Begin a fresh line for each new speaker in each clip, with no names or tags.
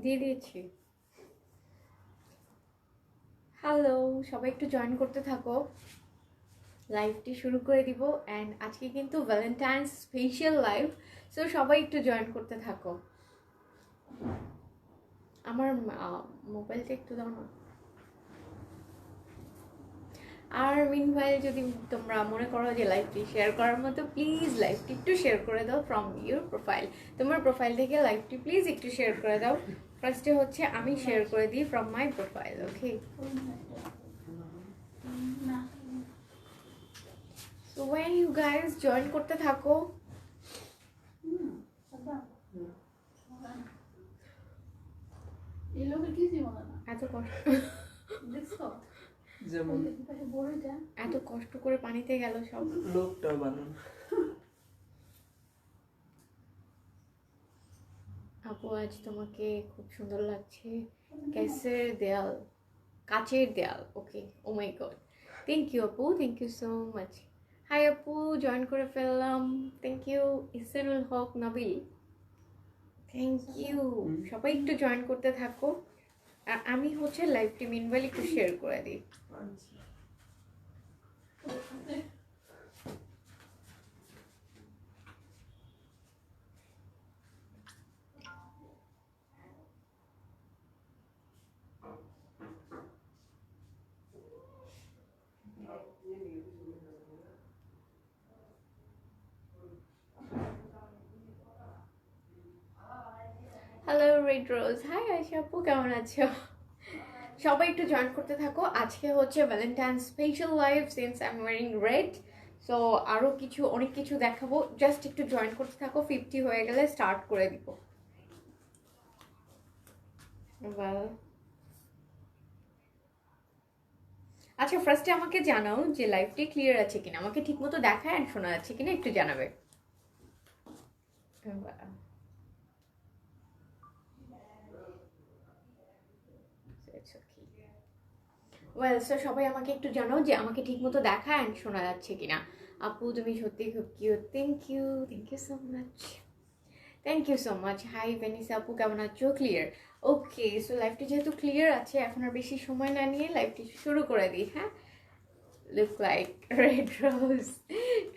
দিয়ে দিয়েছি। হ্যালো, সবাই একটু জয়েন করতে থাকো, লাইভটি শুরু করে দিব। অ্যান্ড আজকে কিন্তু ভ্যালেন্টাইন্স স্পেশাল লাইভ, সো সবাই একটু জয়েন করতে থাকো। আমার মোবাইলটা একটু দাও না। আর মিনওয়াইল যদি তোমরা মনে করো যে লাইভটি শেয়ার করার মতো, প্লিজ লাইভটি একটু শেয়ার করে দাও ফ্রম ইউর প্রোফাইল। তোমার প্রোফাইল থেকে লাইভটি প্লিজ একটু শেয়ার করে দাও। ফার্স্টে হচ্ছে আমি শেয়ার করে দিই from my profile. Okay, so when you guys join করতে থাকো। এত কষ্ট,
যেমন
এত কষ্ট করে পানিতে গেল সব।
লোকটা বানান।
আপু আজ তোমাকে খুব সুন্দর লাগছে। ক্যাসের দেয়াল, কাচের দেয়াল। Okay, oh my God, thank you আপু, thank you so much. Hi আপু, জয়েন করে ফেললাম, thank you. Isenul Haque Nabil, thank you. সবাই একটু জয়েন করতে থাকো। আর আমি হচ্ছে লাইভটি মিনওয়াইল একটু শেয়ার করে দিই। Hello red rose, hi Ayesha আপু, কেমন আছো? সবাই একটু জয়েন করতে থাকো। আজকে হচ্ছে Valentine special live since I am wiring red. So আরও কিছু অনেক কিছু দেখাবো, জাস্ট একটু জয়েন করতে থাকো। 50 হয়ে গেলে স্টার্ট করে দিব। আচ্ছা, ফার্স্টে আমাকে জানাও যে লাইভটি ক্লিয়ার আছে কিনা, আমাকে ঠিকমতো দেখা অ্যান্ড শোনা যাচ্ছে কিনা একটু জানাবে। ওয়েল, সো সবাই আমাকে একটু জানাও যে আমাকে ঠিকমতো দেখা অ্যান্ড শোনা যাচ্ছে কিনা। আপু তুমি সত্যি খুব cute, thank you, thank you so much, thank you so much. Hi Vanessa আপু, কেমন আছো? ক্লিয়ার, ওকে। সো লাইভটি যেহেতু ক্লিয়ার আছে, এখন আর বেশি সময় না নিয়ে লাইভটি শুরু করে দিই। হ্যাঁ, look like red rose.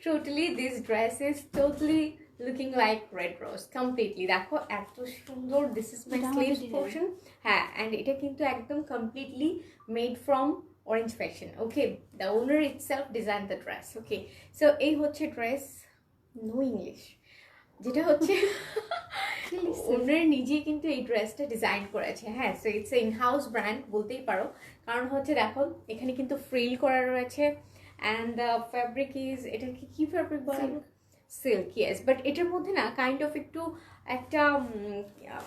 Totally, this dress is totally looking like red rose completely. দেখো এত সুন্দর, this is my sleeves portion. হ্যাঁ, and এটা কিন্তু একদম completely made from orange fashion. Okay, the owner itself designed the dress. Okay, so এই হচ্ছে dress, no English, যেটা হচ্ছে ওনার নিজেই কিন্তু এই ড্রেসটা ডিজাইন করেছে। হ্যাঁ, so it's in house brand বলতেই পারো, কারণ হচ্ছে দেখো এখানে কিন্তু ফ্রিল করা রয়েছে। অ্যান্ড দ্য ফ্যাব্রিক ইজ, এটা কি ফ্যাব্রিক বলা, সিল্ক, ইয়েস। বাট এটার মধ্যে না কাইন্ড অফ একটু একটা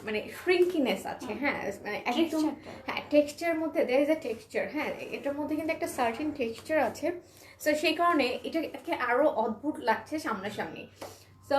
মানে শ্রিঙ্কিনেস আছে। হ্যাঁ, মানে একদম, হ্যাঁ, টেক্সচারের মধ্যে দেয়ার ইজ এ টেক্সচার। হ্যাঁ, এটার মধ্যে কিন্তু একটা সার্টেন টেক্সচার আছে। সো সেই কারণে এটাকে আরও অদ্ভুত লাগছে সামনাসামনি। সো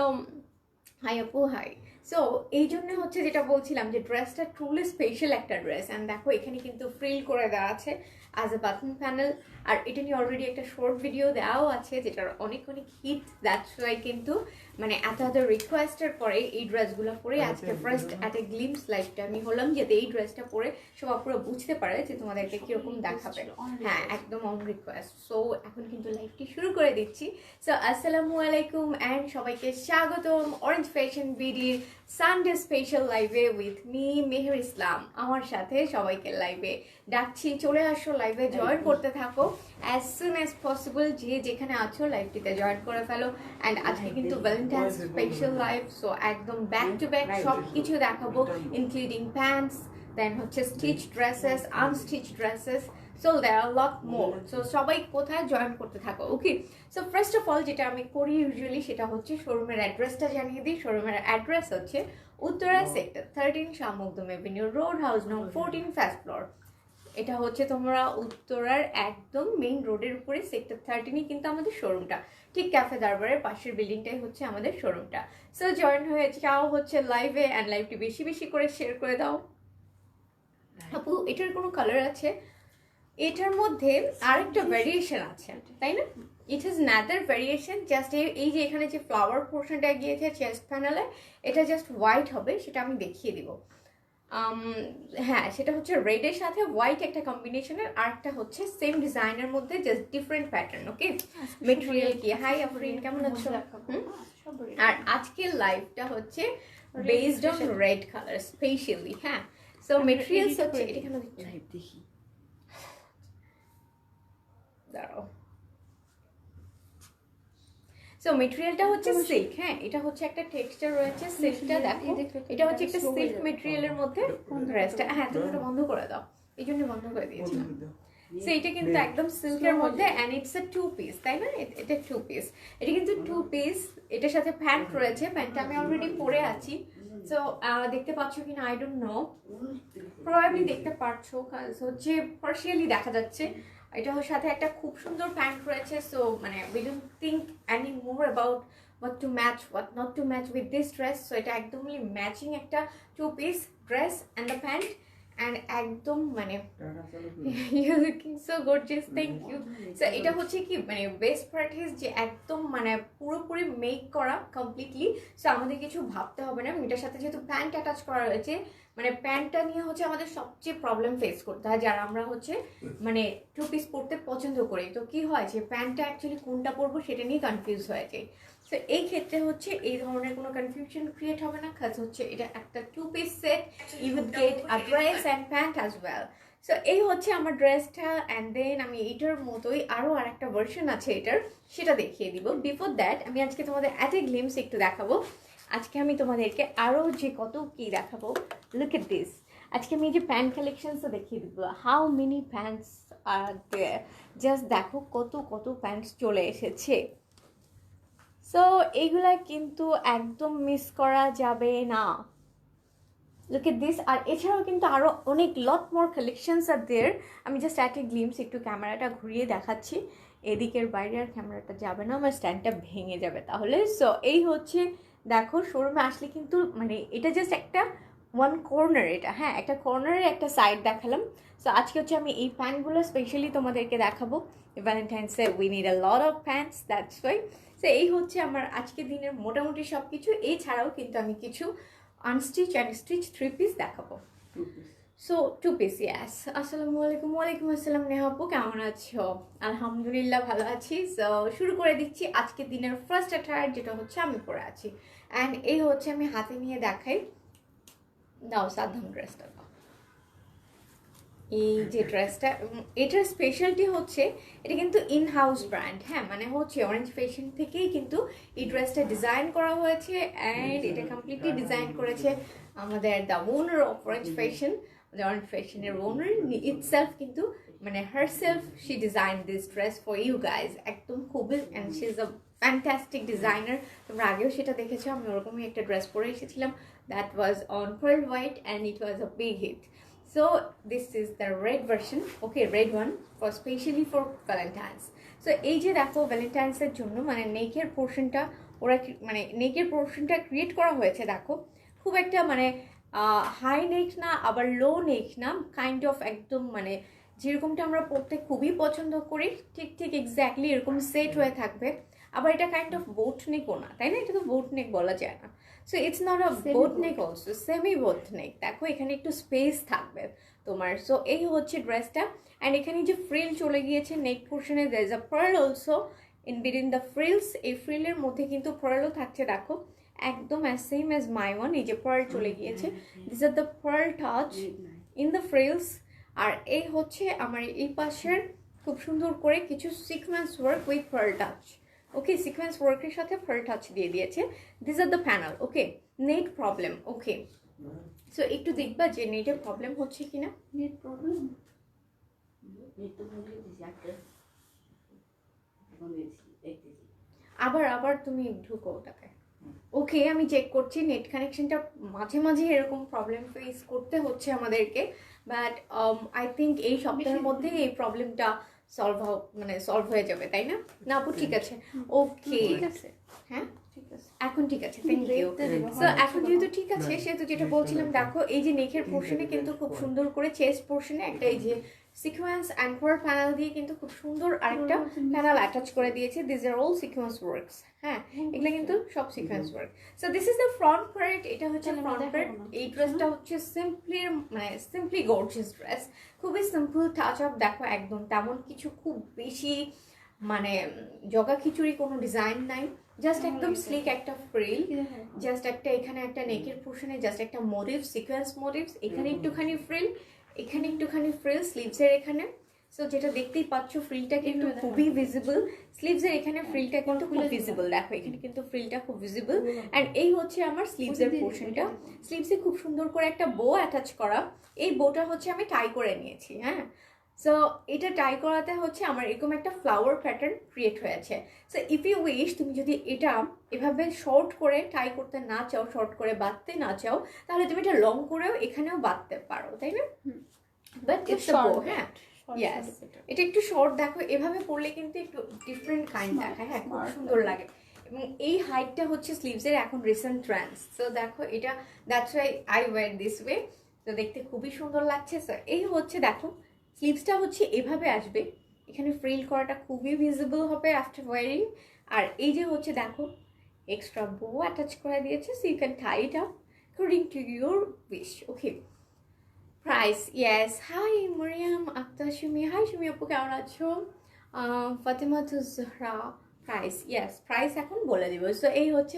হাই আপু, হাই। সো এই জন্য হচ্ছে যেটা বলছিলাম যে ড্রেসটা ট্রুলি স্পেশাল একটা ড্রেস। অ্যান্ড দেখো এখানে কিন্তু ফ্রিল করে দেওয়া আছে অ্যাজ এ বাটন প্যানেল। আর এটা নিয়ে অলরেডি একটা শর্ট ভিডিও দেওয়াও আছে যেটার অনেক অনেক হিট। দ্যাটস ওয়াই কিন্তু মানে এত রিকোয়েস্টের পরে এই ড্রেসগুলো পরে আজকে ফার্স্ট অ্যাট এ গ্লিমস লাইভটা আমি হলাম, যাতে এই ড্রেসটা পরে সবাই পুরো বুঝতে পারে যে তোমাদেরকে কীরকম দেখাবে। হ্যাঁ, একদম অন রিকোয়েস্ট। সো এখন কিন্তু লাইভটি শুরু করে দিচ্ছি। সো আসসালামু আলাইকুম অ্যান্ড সবাইকে স্বাগতম অরেঞ্জ ফ্যাশন বিডির সানডে স্পেশাল লাইভে উইথ মি মেহের ইসলাম। আমার সাথে সবাইকে লাইভে ডাকছি, চলে আসো লাইভে, জয়েন করতে থাকো অ্যাজ সুন অ্যাজ পসিবল। যে যেখানে আছো লাইভটিতে জয়েন করে ফেলো। অ্যান্ড আজকে কিন্তু ভ্যালেন্টাইন্স স্পেশাল লাইভ, সো একদম ব্যাক টু ব্যাক সব কিছু দেখাবো, ইনক্লুডিং প্যান্টস, দেন হচ্ছে stitch dresses, unstitch dresses. So there are lot more. So সবাই কোথায় জয়েন করতে থাকো। Okay, so first of all যেটা আমি করি ইউজুয়ালি সেটা হচ্ছে শোরুমের অ্যাড্রেসটা জানিয়ে দিই। শোরুমের অ্যাড্রেস হচ্ছে Uttara sector 13, Shah Makhdum Avenue road, house নং 14, ফার্স্ট ফ্লোর। এটা হচ্ছে তোমরা উত্তরার একদম মেইন রোডের উপরে সেক্টর 13 কিন্তু আমাদের শোরুমটা, ঠিক ক্যাফে দরবারের পাশের বিল্ডিংটাই হচ্ছে আমাদের শোরুমটা। সো জয়েন হয়ে যাও হচ্ছে লাইভে, অ্যান্ড লাইভটি বেশি বেশি করে শেয়ার করে দাও। আপু এটার কোনো কালার আছে? এটার মধ্যে আরেকটা ভ্যারিয়েশন আছে তাই না? It is another variation, just এই যে এখানে যে ফ্লাওয়ার পোর্শনটা গিয়েছে চেস্ট প্যানেলে, এটা জাস্ট হোয়াইট হবে, সেটা আমি দেখিয়ে দিব। হ্যাঁ সেটা হচ্ছে রেডের সাথে হোয়াইট একটা কম্বিনেশনের, আর একটা হচ্ছে সেম ডিজাইনের মধ্যে জাস্ট ডিফারেন্ট প্যাটার্ন। ওকে, মেটেরিয়াল কি? হাই আফরিন, কেমন আছো? আর আজকের লাইভটা হচ্ছে based on red colour specially. হ্যাঁ, সো মেটেরিয়ালস হচ্ছে এটা কেন দেখি, দাঁড়াও। সো মেটেরিয়ালটা হচ্ছে সিল্ক। হ্যাঁ, এটা হচ্ছে একটা টেক্সচার রয়েছে সিল্কটা, দেখো এটা হচ্ছে একটা সিল্ক মেটেরিয়ালের মধ্যে ড্রেসটা। হ্যাঁ, তুমি এটা বন্ধ করে দাও, এই জন্য বন্ধ করে দিয়েছিলাম। সো এটা কিন্তু একদম সিল্কের মধ্যে, অ্যান্ড ইটস এ 2 পিস, তাই না? এটা 2 পিস, এটা কিন্তু 2 পিস। এটার সাথে প্যান্ট রয়েছে, প্যান্টটা আমি অলরেডি পরে আছি। সো দেখতে পাচ্ছ কিনা আই ডোন্ট নো, প্রবাবলি দেখতে পারছো, হচ্ছে পার্শিয়ালি দেখা যাচ্ছে। এটার সাথে একটা খুব সুন্দর প্যান্ট রয়েছে। সো মানে we don't think any more about what to match, what not to match with this dress. So এটা একদমই ম্যাচিং একটা 2 piece dress and the pant, and একদম মানে you looking so gorgeous, thank you. So এটা হচ্ছে কি মানে best part is যে একদম মানে পুরোপুরি মেক করা কমপ্লিটলি। সো আমাদের কিছু ভাবতে হবে না। এটার সাথে যেহেতু প্যান্ট অ্যাটাচ করা রয়েছে, মানে প্যান্টটা নিয়ে হচ্ছে আমাদের সবচেয়ে প্রবলেম ফেস করতে হয় যারা আমরা হচ্ছে মানে 2 পিস পরতে পছন্দ করি। তো কি হয় যে প্যান্টটা অ্যাকচুয়ালি কোনটা পরবো সেটা নিয়ে কনফিউজ হয়ে যায়। সো এই ক্ষেত্রে হচ্ছে এই ধরনের কোনো কনফিউশন ক্রিয়েট হবে না, কাজ হচ্ছে এটা একটা 2 piece set, you will get a dress and pant as well. So এই হচ্ছে আমার ড্রেসটা, অ্যান্ড দেন আমি এইটার মতোই আরও আরেকটা ভার্সন আছে এটার, সেটা দেখিয়ে দিব। বিফোর দ্যাট আমি আজকে তোমাদের অ্যাট এ গ্লিমস একটু দেখাবো। আজকে আমি তোমাদেরকে আরও যে কত কি দেখাবো। লুক এট দিস, আজকে আমি এই যে প্যান্ট কালেকশনসও দেখিয়ে দিব। How many pants are there, just দেখো কত কত প্যান্টস চলে এসেছে। সো এইগুলা কিন্তু একদম মিস করা যাবে না। Look at this. আর এছাড়াও কিন্তু আরও অনেক লট মোর কালেকশনস আর দেয়ার। আমি জাস্ট অ্যাট এ গ্লিমস একটু ক্যামেরাটা ঘুরিয়ে দেখাচ্ছি, এদিকের বাইরে আর ক্যামেরাটা যাবে না, আমার স্ট্যান্ডটা ভেঙে যাবে তাহলে। সো এই হচ্ছে দেখো, শোরুমে আসলে কিন্তু মানে এটা জাস্ট একটা ওয়ান কর্নার, এটা হ্যাঁ একটা কর্নারের একটা সাইড দেখালাম। সো আজকে হচ্ছে আমি এই প্যান্টগুলো স্পেশালি তোমাদেরকে দেখাবো। ভ্যালেন্টাইন্সে we need a lot of pants, that's why. So এই হচ্ছে আমার আজকের দিনের মোটামুটি সব কিছু। এছাড়াও কিন্তু আমি কিছু আনস্টিচ অ্যান্ড স্টিচ 3 পিস দেখাবো। সো 2 পিস, ইয়াস। আসসালামু আলাইকুম। ওয়ালাইকুম আসসালাম নেহা আপু, কেমন আছো? আলহামদুলিল্লাহ ভালো আছি। সো শুরু করে দিচ্ছি আজকের দিনের ফার্স্ট অ্যাটায়ার, যেটা হচ্ছে আমি পরে আছি। অ্যান্ড এই হচ্ছে আমি হাতে নিয়ে দেখাই, দাও সাধারণ ড্রেসটা দাও। এই যে ড্রেসটা, এটার স্পেশালিটি হচ্ছে এটা কিন্তু ইন হাউস ব্র্যান্ড। হ্যাঁ, মানে হচ্ছে অরেঞ্জ ফ্যাশন থেকেই কিন্তু এই ড্রেসটা ডিজাইন করা হয়েছে, অ্যান্ড এটা কমপ্লিটলি ডিজাইন করেছে আমাদের the owner of Orange Fashion. Orange ফ্যাশনের ওনার ইটসেলফ কিন্তু মানে herself she design this dress for you guys. একদম খুবই, and she is a fantastic designer. তোমরা আগেও সেটা দেখেছো, আমি ওরকমই একটা ড্রেস পরে এসেছিলাম, that was on pearl white and it was a big hit. So this is the red version, okay, red one for specially for Valentine's. So এই যে দেখো ভ্যালেন্টাইন্স এর জন্য মানে নেকের পোর্শনটা ওরা মানে নেকের পোর্শনটা ক্রিয়েট করা হয়েছে, দেখো খুব একটা মানে হাই নেক না আবার লো নেক না, কাইন্ড অফ একদম মানে যেরকমটা আমরা পরতে খুবই পছন্দ করি ঠিক ঠিক এক্স্যাক্টলি এরকম সেট হয়ে থাকবে। আবার এটা কাইন্ড অফ বোট নেকও না, তাই না? এটা তো বোট নেক বলা যায় না। So it's not a boat neck also, semi boat neck. দেখো এখানে একটু স্পেস থাকবে তোমার। সো এই হচ্ছে ড্রেসটা, অ্যান্ড এখানে যে ফ্রিল চলে গিয়েছে নেক পোর্শনে, there is a pearl also in between the frills. এই ফ্রিলের মধ্যে কিন্তু পার্লও থাকছে, দেখো একদম as same as my one. এই যে পার্ল চলে গিয়েছে, this are the pearl touch in the frills. আর এই হচ্ছে আমার এই পাশের খুব সুন্দর করে কিছু sequence work with pearl touch. Okay, sequence ওয়ার্কের সাথে পার্ল টাচ দিয়ে দিয়েছে। This are the panel. Okay, net problem. Okay, so একটু দেখবা যে নেটের প্রবলেম হচ্ছে কিনা।
নেট প্রবলেম,
আবার আবার তুমি ঢুকো ওটাকে। ওকে, আমি চেক করছি, নেট কানেকশনটা মাঝে মাঝে এরকম প্রবলেম ফেস করতে হচ্ছে আমাদেরকে, বাট আই থিঙ্ক এই সপ্তাহের মধ্যেই এই প্রবলেমটা সলভ হয়ে যাবে, তাই না? না আপু ঠিক আছে, ওকে
ঠিক আছে,
হ্যাঁ
ঠিক আছে।
এখন ঠিক আছে, থ্যাংক ইউ। সো এখন যেহেতু ঠিক আছে, সেহেতু যেটা বলছিলাম, দেখো এই যে নেকের পোর্শনে কিন্তু খুব সুন্দর করে চেস্ট পোর্শনে একটা এই যে সিকোয়েন্স অ্যাঙ্কর প্যানেল দিয়ে কিন্তু খুব সুন্দর আরেকটা প্যানেল অ্যাটাচ করে দিয়েছে। This are all sequence works, হ্যাঁ এগুলো কিন্তু সব sequence work. So this is the front part, এটা হচ্ছে ফ্রন্ট পার্ট। এই ড্রেসটা হচ্ছে সিম্পলি গর্জিয়াস ড্রেস, খুবই সিম্পল টাচ আপ। দেখো একদম তেমন কিছু খুব বেশি জগা খিচুড়ি কোনো ডিজাইন নাই, জাস্ট একদম স্লিক একটা ফ্রিল, জাস্ট একটা এখানে একটা নেকের পোর্শনে জাস্ট একটা মোটিভ, সিকোয়েন্স মোটিভস, এখানে একটুখানি ফ্রিল, এখানে একটুখানি ফ্রিল স্লিভসের এখানে। সো যেটা দেখতেই পাচ্ছ ফ্রিলটা কিন্তু খুবই ভিজিবল, স্লিভসের এখানে ফ্রিলটা কিন্তু খুব ভিজিবল, দেখো এখানে কিন্তু ফ্রিলটা খুব ভিজিবল। অ্যান্ড এই হচ্ছে আমার স্লিভসের পোর্শনটা, স্লিভসে খুব সুন্দর করে একটা বো অ্যাটাচ করা। এই বোটা হচ্ছে আমি টাই করে নিয়েছি, হ্যাঁ। সো এটা টাই করাতে হচ্ছে আমার এরকম একটা ফ্লাওয়ার প্যাটার্ন ক্রিয়েট হয়েছে। সো ইফ ইউ উইশ, তুমি যদি এটা এভাবে শর্ট করে টাই করতে না চাও, শর্ট করে বাঁধতে না চাও, তাহলে তুমি এটা লং করেও এখানেও বাঁধতে পারো, তাই না? বাট ইটস আ বো, হ্যাঁ ইয়েস, এটা একটু শর্ট। দেখো এভাবে পরলে কিন্তু একটু ডিফারেন্ট কাইন্ড দেখায়, হ্যাঁ খুব সুন্দর লাগে। এবং এই হাইটটা হচ্ছে স্লিভসের এখন রিসেন্ট ট্রেন্ডস। সো দেখো এটা, that's why I wear this way. তো দেখতে খুবই সুন্দর লাগছে। সো এই হচ্ছে দেখো স্লিভসটা হচ্ছে এভাবে আসবে, এখানে ফ্রিল করাটা খুবই ভিজিবল হবে আফটার ওয়ারিং। আর এই যে হচ্ছে দেখো এক্সট্রা বো অ্যাটাচ করে দিয়েছে, so you can tie it up according to your wish. Okay, price, yes, hi Mariam Akter Sumi, hi Sumi আপু কেমন আছো? Fatema Zohra, price, yes price এখন বলে দিব। সো এই হচ্ছে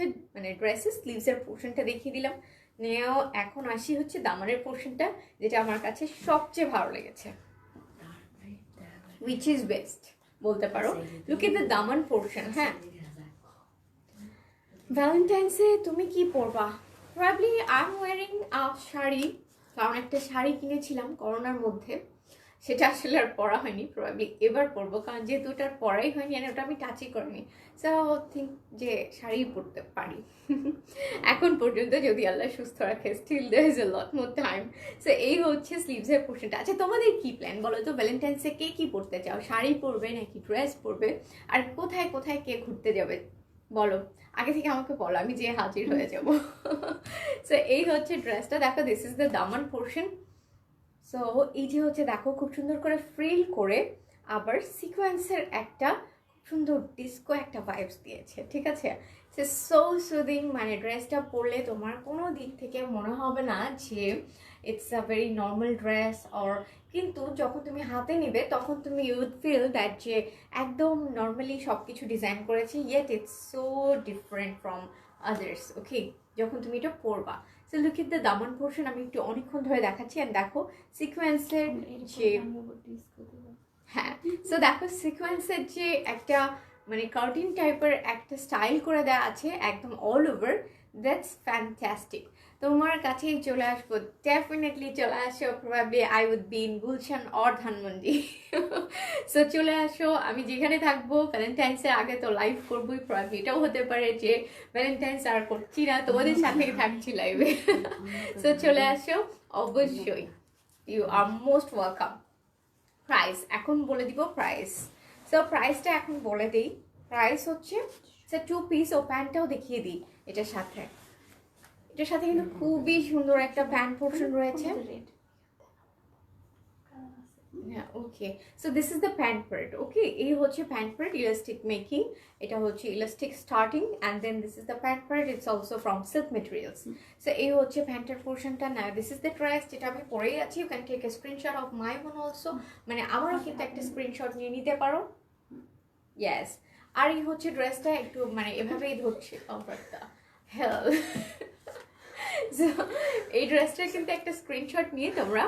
ড্রেসের স্লিভসের পোর্শনটা দেখিয়ে দিলাম। নেও এখন আসি হচ্ছে দামানের পোর্শনটা, যেটা আমার কাছে সবচেয়ে ভালো লেগেছে, which is best বলতে পারো। লুক এট দ্য দামান পোর্শন, হ্যাঁ। ভ্যালেন্টাইন্সে তুমি কি পরবা? Probably I am wearing sari, কারণ একটা শাড়ি কিনেছিলাম করোনার মধ্যে, সেটা আসলে আর পরা হয়নি। প্রবাবলি এবার পরবো, কারণ যেহেতু ওটার পরাই হয়নি আর ওটা আমি টাচই করিনি। সো থিঙ্ক যে শাড়ি পরতে পারি এখন পর্যন্ত, যদি আল্লাহ সুস্থ রাখে। Still there is a lot more time. So এই হচ্ছে স্লিভসের পোর্শনটা। আচ্ছা তোমাদের কি প্ল্যান বলো তো? ভ্যালেন্টাইন্সে কে কি পরতে চাও? শাড়ি পরবে নাকি ড্রেস পরবে? আর কোথায় কোথায় কে ঘুরতে যাবে বলো, আগে থেকে আমাকে বলো, আমি যে হাজির হয়ে যাব। সো এই হচ্ছে ড্রেসটা, দেখো দিস ইজ দ্য দামান পোর্শন। সো এই যে হচ্ছে দেখো খুব সুন্দর করে ফ্রিল করে আবার সিকোয়েন্সের একটা খুব সুন্দর ডিস্কো একটা ভাইবস দিয়েছে, ঠিক আছে? সো সুদিং, ড্রেসটা পরলে তোমার কোনো দিক থেকে মনে হবে না যে it's a very normal dress. Or কিন্তু যখন তুমি হাতে নিবে তখন তুমি ইউড ফিল দ্যাট যে একদম নর্মালি সব কিছু ডিজাইন করেছি, yet it's so different from others. Okay, যখন তুমি এটা পরবা। সো লুক এট দ্য দামান পোর্শন, আমি একটু অনেকক্ষণ ধরে দেখাচ্ছি। অ্যান্ড দেখো সিকোয়েন্সের যে, হ্যাঁ সো দেখো সিকোয়েন্সের যে একটা কার্টিন টাইপের একটা স্টাইল করে দেওয়া আছে একদম অল ওভার, দ্যাটস ফ্যান্টাস্টিক। তোমার কাছেই চলে আসবো, ডেফিনেটলি চলে আসো। Probably I would be in Gulshan or Dhanmondi. So চলে আসো, আমি যেখানে থাকবো। ভ্যালেন্টাইন্সের আগে তো লাইভ করবোই, প্রবাবলি এটাও হতে পারে যে ভ্যালেন্টাইন্স আর করছি না, তোমাদের সাথে থাকছি লাইভে। সো চলে আসো অবশ্যই, you are most welcome. Price এখন বলে দিব, প্রাইস। সো প্রাইসটা এখন বলে দিই। প্রাইস হচ্ছে টু পিস, ও প্যান্টটাও দেখিয়ে দিই এটার সাথে। এটার সাথে কিন্তু খুবই সুন্দর একটা প্যান্ট পোর্শন রয়েছে। Okay, so this is the pant part. Okay, এই হচ্ছে প্যান্ট পার্ট, ইলাস্টিক মেকিং, এটা হচ্ছে elastic starting, and then this is the pant part, it's also from silk materials. So এই হচ্ছে প্যান্টের পোর্শনটা। না দিস ইজ দ্য ড্রেস, যেটা আমি পরেই আছি। You can take a screenshot of my one also, আমারও কিন্তু একটা স্ক্রিনশট নিয়ে নিতে পারো। ইয়েস, আর এই হচ্ছে ড্রেসটা একটু এভাবেই ধরছে কমফর্টটা, হেল। সো এই ড্রেসটা কিন্তু একটা স্ক্রিনশট নিয়ে তোমরা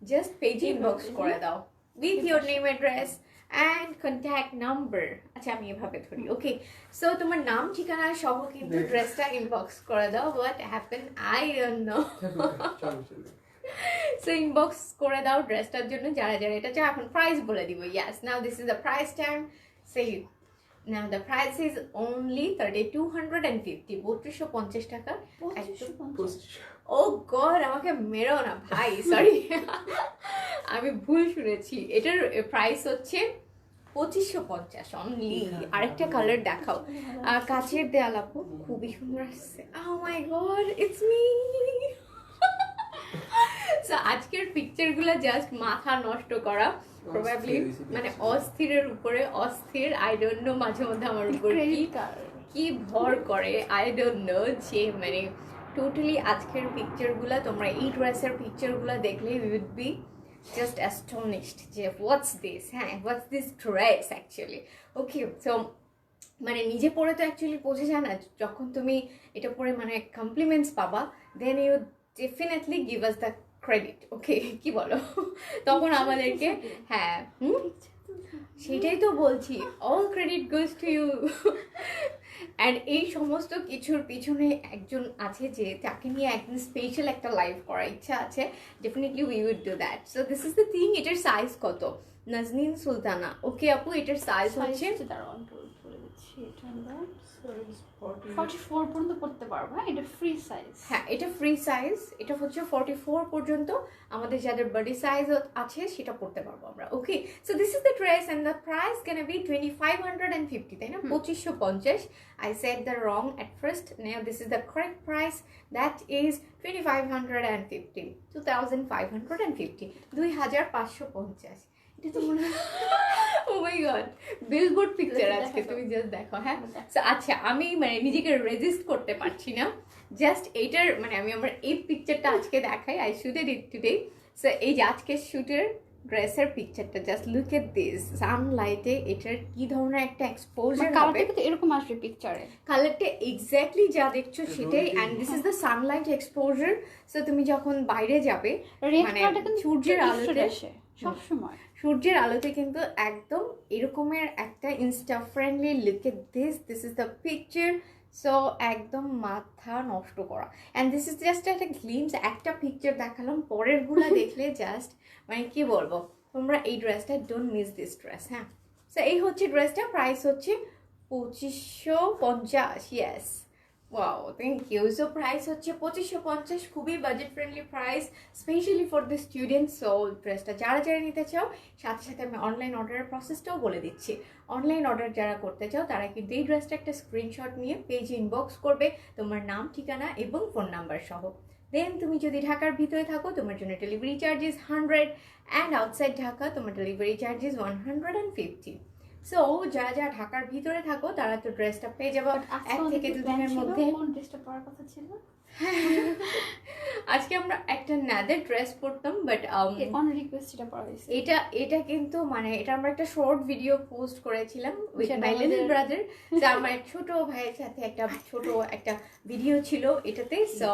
জাস্ট পেজে ইনবক্স করে দাও with your name, address and contact number. আচ্ছা আমি এভাবে ধরি, ওকে। সো তোমার নাম ঠিকানা সহ কিন্তু ড্রেসটা ইনবক্স করে দাও। What happen I don't know. So inbox করে দাও ড্রেসটার জন্য যারা যারা এটা চাও। এখন প্রাইস বলে দিব। Yes, now this is the price time. সেই Now the price is only 3250, 3250 টাকা। ও গড, আমাকে মেরো না ভাই, সরি আমি ভুল শুনেছি। এটার প্রাইস হচ্ছে 2550 অনলি। আরেকটা কালার দেখাও, কাচের দেয়াল আপু, খুবই সুন্দর আসছে। ও my god, it's me. So আজকের পিকচারগুলো জাস্ট মাথা নষ্ট করা, প্রবাবলি মানে অস্থিরের উপরে অস্থির। আই ডোন্ট নো মাঝে মধ্যে আমার উপর কি ভর করে, আই ডোন্ট নো। যে মানে টোটালি আজকের পিকচারগুলো, তোমরা এই ড্রেসের পিকচারগুলো দেখলে you would be just astonished যে হোয়াটস দিস, হ্যাঁ what's this dress actually. Okay, so মানে নিজে পরে তো অ্যাকচুয়ালি বোঝা যায় না, যখন তুমি এটা পরে মানে কমপ্লিমেন্টস পাবা, then you definitely give us the credit. Okay, কি বলো? তখন আমাদেরকে, হ্যাঁ সেটাই তো বলছি, all credit goes to you. And এই সমস্ত কিছুর পিছনে একজন আছে যে তাকে নিয়ে একদিন স্পেশাল একটা লাইভ করার ইচ্ছা আছে। Definitely we weed do that. So this is the thing. এটার সাইজ কত? নাজনীন সুলতানা। ওকে আপু, এটার সাইজ হচ্ছে
44 পর্যন্ত পড়তে পারবো। হ্যাঁ, এটা ফ্রি সাইজ।
হ্যাঁ, এটা ফ্রি সাইজ। এটা হচ্ছে 44 পর্যন্ত। আমাদের যাদের বডি সাইজ আছে সেটা পড়তে পারবো আমরা। Okay, so this is the dress and the price can be 2550, তাই না? 2550। I said the wrong at first. Now this is the correct price. That is 2550, 2550, 2550। এটা তো মনে হয় ও মাই গড, বিলবোর্ড পিকচার আজকে, তুমি জাস্ট দেখো। হ্যাঁ, সো আচ্ছা, আমি মানে নিজেকে রেজিস্ট করতে পারছি না, জাস্ট এইটার মানে আমি আমার এই পিকচারটা আজকে দেখাই। I suited it today. So এই যে আজকে শুটের ড্রেসের পিকচারটা, জাস্ট লুক এট দিস। সানলাইটে এটার কি ধরনের একটা এক্সপোজার হবে,
এরকম আসবে পিকচারে।
কালারটা এক্স্যাক্টলি যা দেখছো সেটাই। And this is the Sunlight exposure. So তুমি যখন বাইরে যাবে, মানে সূর্যের আলোতে,
সবসময়
সূর্যের আলোতে কিন্তু একদম এরকমের একটা Insta friendly look at this. This is the picture. So একদম মাথা নষ্ট করা। অ্যান্ড দিস ইজ জাস্ট একটা গ্লিমস, একটা পিকচার দেখালাম, পরের গুলা দেখলে জাস্ট মানে কি বলবো, তোমরা এই ড্রেসটা ডোন্ট মিস দিস ড্রেস। হ্যাঁ, সো এই হচ্ছে ড্রেসটা, প্রাইস হচ্ছে 2550। Yes, wow, thank you. So price হচ্ছে 2550, খুবই budget friendly price, specially for the students. So ড্রেসটা যারা যারা নিতে চাও, সাথে সাথে আমি অনলাইন অর্ডারের প্রসেসটাও বলে দিচ্ছি। অনলাইন অর্ডার যারা করতে চাও তারা কিন্তু এই ড্রেসটা একটা স্ক্রিনশট নিয়ে পেজে ইনবক্স করবে, তোমার নাম, ঠিকানা এবং ফোন নাম্বার সহ। দেন তুমি যদি ঢাকার ভিতরে থাকো, তোমার জন্য delivery charges 100, and outside Dhaka তোমার ডেলিভারি চার্জেস 150। সো যারা যারা ঢাকার ভিতরে থাকো তারা তো ড্রেসটা পেয়ে যাবো 1 থেকে 2 দিনের মধ্যে।
কোন ড্রেসটা পরার কথা ছিল?
আজকে আমরা একটা নাদের ড্রেস পরতাম, বাট
অন রিকোয়েস্ট এটা পরা হয়েছে।
এটা কিন্তু মানে এটা আমরা একটা শর্ট ভিডিও পোস্ট করেছিলাম উইথ মাই লিটল ব্রাদার। যে আমার ছোট ভাইয়ের সাথে একটা ছোট একটা ভিডিও ছিল এটাতে। সো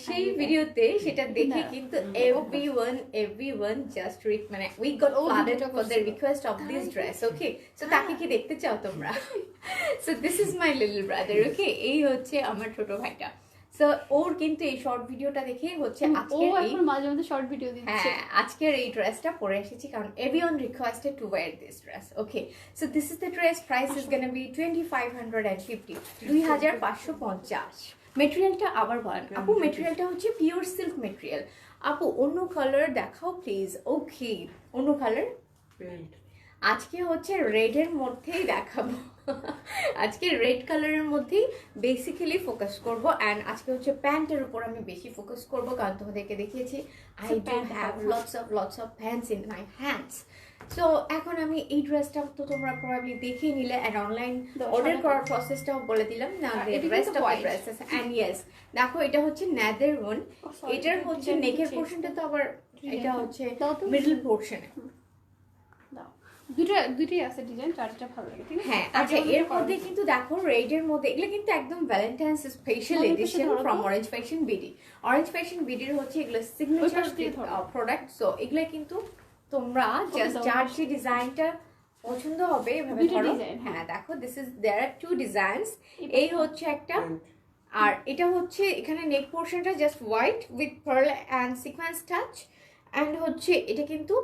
সেই ভিডিওতে সেটা দেখে কিন্তু everyone just মানে we got flooded for the request of this dress. Okay, so তাকে কি দেখতে চাও তোমরা? So this is my little brother. Okay, এই হচ্ছে আমার ছোট ভাইটা। সো ওর কিন্তু এই শর্ট ভিডিওটা দেখে হচ্ছে আজকে
এখন মাঝে মাঝে শর্ট ভিডিও দিচ্ছে।
হ্যাঁ, আজকের এই ড্রেসটা পরে এসেছি কারণ everyone requested to wear this dress. Okay, so this is the dress. Price is gonna be 2550, 2550। মেটেরিয়ালটা আবার বলেন আপু। মেটেরিয়ালটা হচ্ছে পিওর সিল্ক মেটেরিয়াল। আপু অন্য কালার দেখাও প্লিজ। ওকে, অন্য কালার আজকে হচ্ছে রেডের মধ্যেই দেখাবো। আজকে রেড কালারের মধ্যেই বেসিক্যালি ফোকাস করব। অ্যান্ড আজকে হচ্ছে প্যান্টের উপর আমি বেশি ফোকাস করব কারণ তোমাদেরকে দেখিয়েছি I do have lots of pants in my hands. So এখন আমি এই ড্রেসটা তো তোমরা প্রবাবলি দেখে নিলে, অ্যান্ড অনলাইন অর্ডার করার প্রসেসটাও বলে দিলাম না। ড্রেসেস অ্যান্ড ইয়েস, দেখো এটা হচ্ছে নেদার ওয়ান। এটার হচ্ছে নেকের পোর্শনটা তো আবার এটা হচ্ছে মিডল পোর্শনে।
দুইটাই আছে ডিজাইন, চারটা ভালো লাগে। ঠিক আছে,
হ্যাঁ। আচ্ছা, এর মধ্যে কিন্তু দেখো রেডের মধ্যে এগুলো কিন্তু একদম Valentine's special edition from Orange Fashion BD. Orange Fashion বিডির হচ্ছে এগুলো সিগনেচার প্রোডাক্ট। সো এগুলো কিন্তু তোমরা জাস্ট যার যে ডিজাইনটা পছন্দ হবে এভাবে ধরো। হ্যাঁ দেখো, this is there are 2 designs. এই হচ্ছে একটা, আর এটা হচ্ছে এখানে নেক পোর্শনটা just white with pearl and sequence touch. And হচ্ছে এটা কিন্তু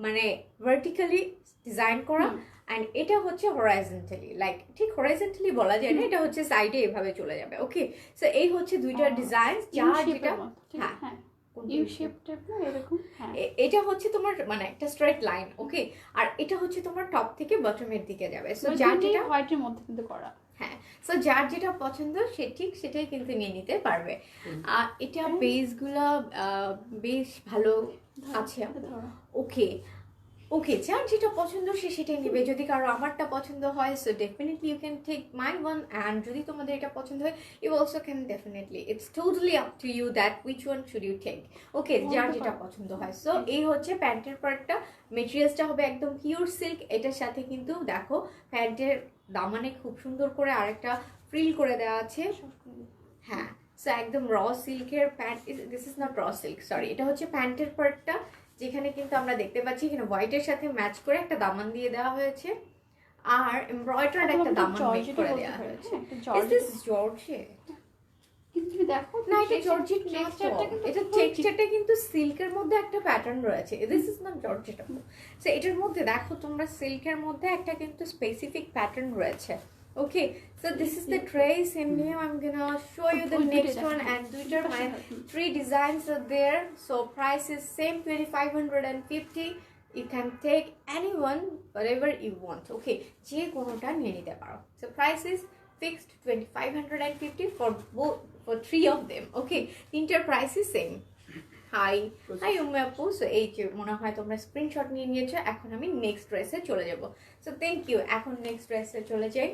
মানে ভার্টিক্যালি ডিজাইন করা, অ্যান্ড এটা হচ্ছে হরাইজন্টালি, লাইক ঠিক হরাইজন্টালি বলা যায় না, এটা হচ্ছে সাইডে এভাবে চলে যাবে। ওকে, সো এই হচ্ছে দুইটা ডিজাইন, যার যেটা হ্যাঁ
ইউ শেপ টাইপ না এরকম। হ্যাঁ,
এটা হচ্ছে তোমার মানে একটা স্ট্রেট লাইন। ওকে, আর এটা হচ্ছে তোমার টপ থেকে বটমের দিকে যাবে। সো যার যেটা
হোয়াইটের মধ্যে কিন্তু করা।
হ্যাঁ, সো যার যেটা পছন্দ সে ঠিক সেটাই কিন্তু নিয়ে নিতে পারবে। আর এটা বেসগুলো বেশ ভালো আছে। ওকে ওকে, যার যেটা পছন্দ সে সেটাই নেবে। যদি কারো আমারটা পছন্দ হয়, so definitely you can take my one, and যদি তোমাদের এটা পছন্দ হয় you also can definitely, it's totally up to you that which one should you take. Okay, যার যেটা পছন্দ হয়। সো এই হচ্ছে প্যান্টের পার্টটা, মেটেরিয়ালসটা হবে একদম পিওর সিল্ক। এটার সাথে কিন্তু দেখো প্যান্টের দামানে খুব সুন্দর করে আরেকটা ফ্রিল করে দেওয়া আছে। হ্যাঁ, সো একদম র সিল্কের pant, this is not raw silk, sorry, এটা হচ্ছে প্যান্টের পার্টটা, যেখানে কিন্তু আমরা দেখতে পাচ্ছি এখানে হোয়াইটের সাথে ম্যাচ করে একটা দামান দিয়ে দেওয়া হয়েছে, আর এমব্রয়ডার্ড একটা দামান মেক করে দেওয়া হয়েছে। Is this georgette?
কিন্তু তুমি দেখো
না, এটা জর্জেট না, এটা টেক্সচারটা কিন্তু সিল্কের মধ্যে একটা প্যাটার্ন রয়েছে। This is not georgette. So এটার মধ্যে দেখো তোমরা সিল্কের মধ্যে একটা কিন্তু স্পেসিফিক প্যাটার্ন রয়েছে। Okay, so this is the trace, and now I'm gonna show you the next one, and দুইটার মানে 3 designs are there. So price is same 2550. You can take anyone whatever you want. Okay, যে কোনোটা নিয়ে নিতে পারো। So price is fixed 2550 for both, for 3 of them. Okay, তিনটার price is same. Hi Umme আপু, so এই যে মনে হয় তোমরা স্ক্রিনশট নিয়ে নিয়েছো। এখন আমি নেক্সট ড্রেসে চলে যাব। সো থ্যাংক ইউ, এখন নেক্সট ড্রেসে চলে যাই।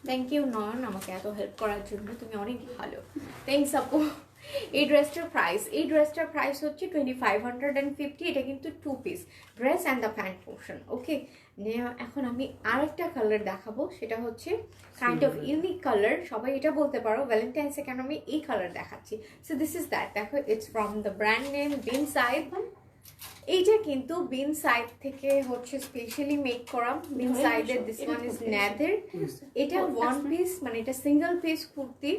থ্যাংক ইউ নয়ন, আমাকে এত হেল্প করার জন্য, তুমি অনেক ভালো। থ্যাংকস আপু। এই ড্রেসটার প্রাইস হচ্ছে 2550। এটা কিন্তু 2 piece dress and the pant portion. Okay, এখন আমি আরেকটা কালার দেখাবো, সেটা হচ্ছে কাইন্ড অফ ইউনিক কালার। সবাই এটা বলতে পারো ভ্যালেন্টাইন্সে কেন আমি এই কালার দেখাচ্ছি। সো দিস ইজ দ্যাট, দেখো it's from the brand name Bin Saeed. এইটা কিন্তু বিন সাইড থেকে হচ্ছে স্পেশালি মেক করা। বিন সাইডের দিস ওয়ান ইজ ন্যাদের। এটা ওয়ান পিস, মানে এটা সিঙ্গেল পিস কুর্তি,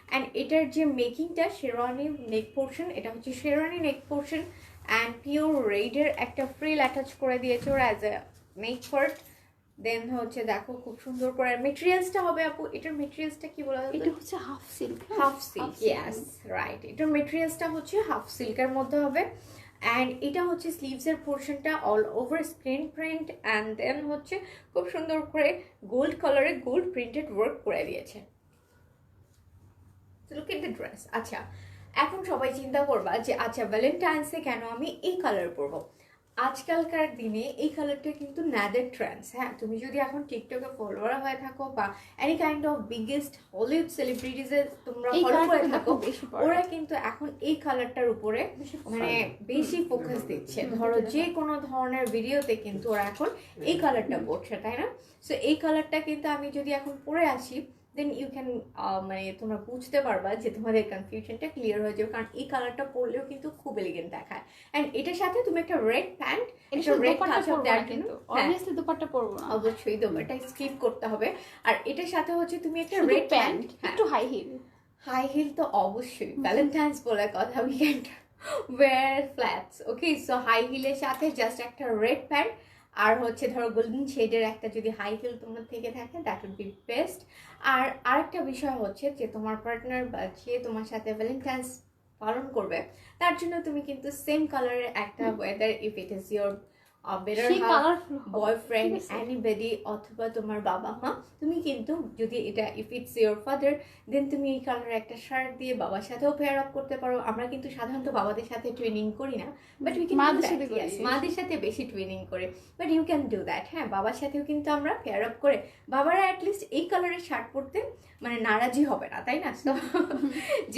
অ্যান্ড এটার যে মেকিংটা শেরওয়ানি নেক পোর্শন, এটা হচ্ছে sherwani neck portion, and pure রেডের একটা ফ্রিল অ্যাটাচ করে দিয়েছে ওরা as a make part. Then হচ্ছে দেখো খুব সুন্দর করে মেটেরিয়ালসটা হবে আপু, এটার মেটেরিয়ালসটা কি বলা যায়?
এটা হচ্ছে half silk.
Half silk, yes right. এটার মেটেরিয়ালসটা হচ্ছে হাফ সিল্কের মধ্যে হবে, অ্যান্ড এটা হচ্ছে স্লিভসের পোর্শনটা all over screen print, and then হচ্ছে খুব সুন্দর করে গোল্ড কালারে গোল্ড প্রিন্টেড ওয়ার্ক করে দিয়েছে। Look at the dress. আচ্ছা, এখন সবাই চিন্তা করবা যে আচ্ছা ভ্যালেন্টাইন্সে কেন আমি এই কালার পরবো। আজকালকার দিনে এই কালারটা কিন্তু ন্যাদের ট্রেন্ডস। হ্যাঁ, তুমি যদি এখন টিকটকে ফলোয়ার হয়ে থাকো বা any kind of biggest Hollywood সেলিব্রিটিজে তোমরা ফলো করে থাকো, ওরা কিন্তু এখন এই কালারটার উপরে মানে বেশি ফোকাস দিচ্ছে। ধরো যে কোনো ধরনের ভিডিওতে কিন্তু ওরা এখন এই কালারটা পড়ছে, তাই না? সো এই কালারটা কিন্তু আমি যদি এখন পরে আসি, দেন ইউ ক্যান মানে তোমরা বুঝতে পারবা যে তোমাদের কনফিউশনটা ক্লিয়ার হয়ে যাবে, কারণ এই কালারটা পরলেও কিন্তু খুব এলিগেন্ট দেখায়। এন্ড এটার সাথে তুমি একটা রেড প্যান্ট, একটা রেড কালার দেওয়ার জন্য
অবভিয়াসলি দুপাট্টা পরবো না,
অবশ্যই দুপাট্টা স্কিপ করতে হবে। আর এটার সাথে হচ্ছে তুমি একটা রেড প্যান্ট,
একটু হাই হিল।
হাই হিল তো অবশ্যই, ভ্যালেন্টাইন্স বলে কথা, we can wear flats. Okay, so high হিলের সাথে জাস্ট একটা রেড প্যান্ট, আর হচ্ছে ধরো গোল্ডেন শেডের একটা যদি হাই হিল তোমার থেকে থাকে, দ্যাট উড বি বেস্ট। আর আরেকটা বিষয় হচ্ছে যে তোমার পার্টনার বা যে তোমার সাথে ভ্যালেন্টাইন্স পালন করবে, তার জন্য তুমি কিন্তু সেম কালারের একটা weather, if it is your better half, boyfriend, anybody, অথবা তোমার বাবা মা, তুমি কিন্তু যদি এটা ইফ ইটস ইয়োর ফাদার, দেন তুমি এই কালারের একটা শার্ট দিয়ে বাবার সাথেও পেয়ার আপ করতে পারো। আমরা কিন্তু সাধারণত বাবাদের সাথে টুইনিং করি না, বাট উই ক্যান মাদের সাথে বেশি টুইনিং করে, but you can do that. হ্যাঁ, বাবার সাথেও কিন্তু আমরা পেয়ার আপ করে, বাবারা অ্যাটলিস্ট এই কালারের শার্ট পরতে মানে নারাজি হবে না, তাই না? তো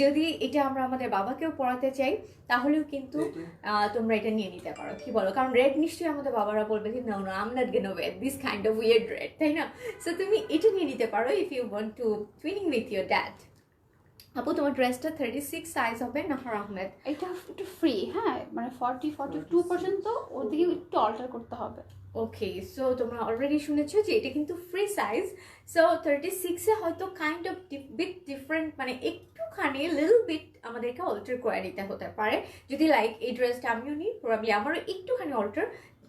যদি এটা আমরা আমাদের বাবাকেও পরাতে চাই, তাহলেও কিন্তু তোমরা এটা নিয়ে নিতে পারো। কি বলো? কারণ রেড নিশ্চয়ই আমাদের বাবারা বলবে যে no no, I am not gonna wear this kind of weird red, তাই না? সো তুমি এটা নিয়ে নিতে পারো if you want to twinning with your dad. আপু তোমার ড্রেসটা 36 সাইজ হবে নাহার আহমেদ?
এটা একটু ফ্রি, হ্যাঁ, মানে 40-42 পর্যন্ত ওদিকে একটু অল্টার করতে হবে।
ওকে, সো তোমরা অলরেডি শুনেছো যে এটা কিন্তু ফ্রি সাইজ। সো 36-এ হয়তো কাইন্ড অফ বিট ডিফারেন্ট, মানে একটুখানি লিটল বিট আমাদেরকে অল্টার করে নিতে হতে পারে। যদি লাইক এই ড্রেসটা আমিও নিই, প্রবাবলি আমারও একটুখানি অল্টার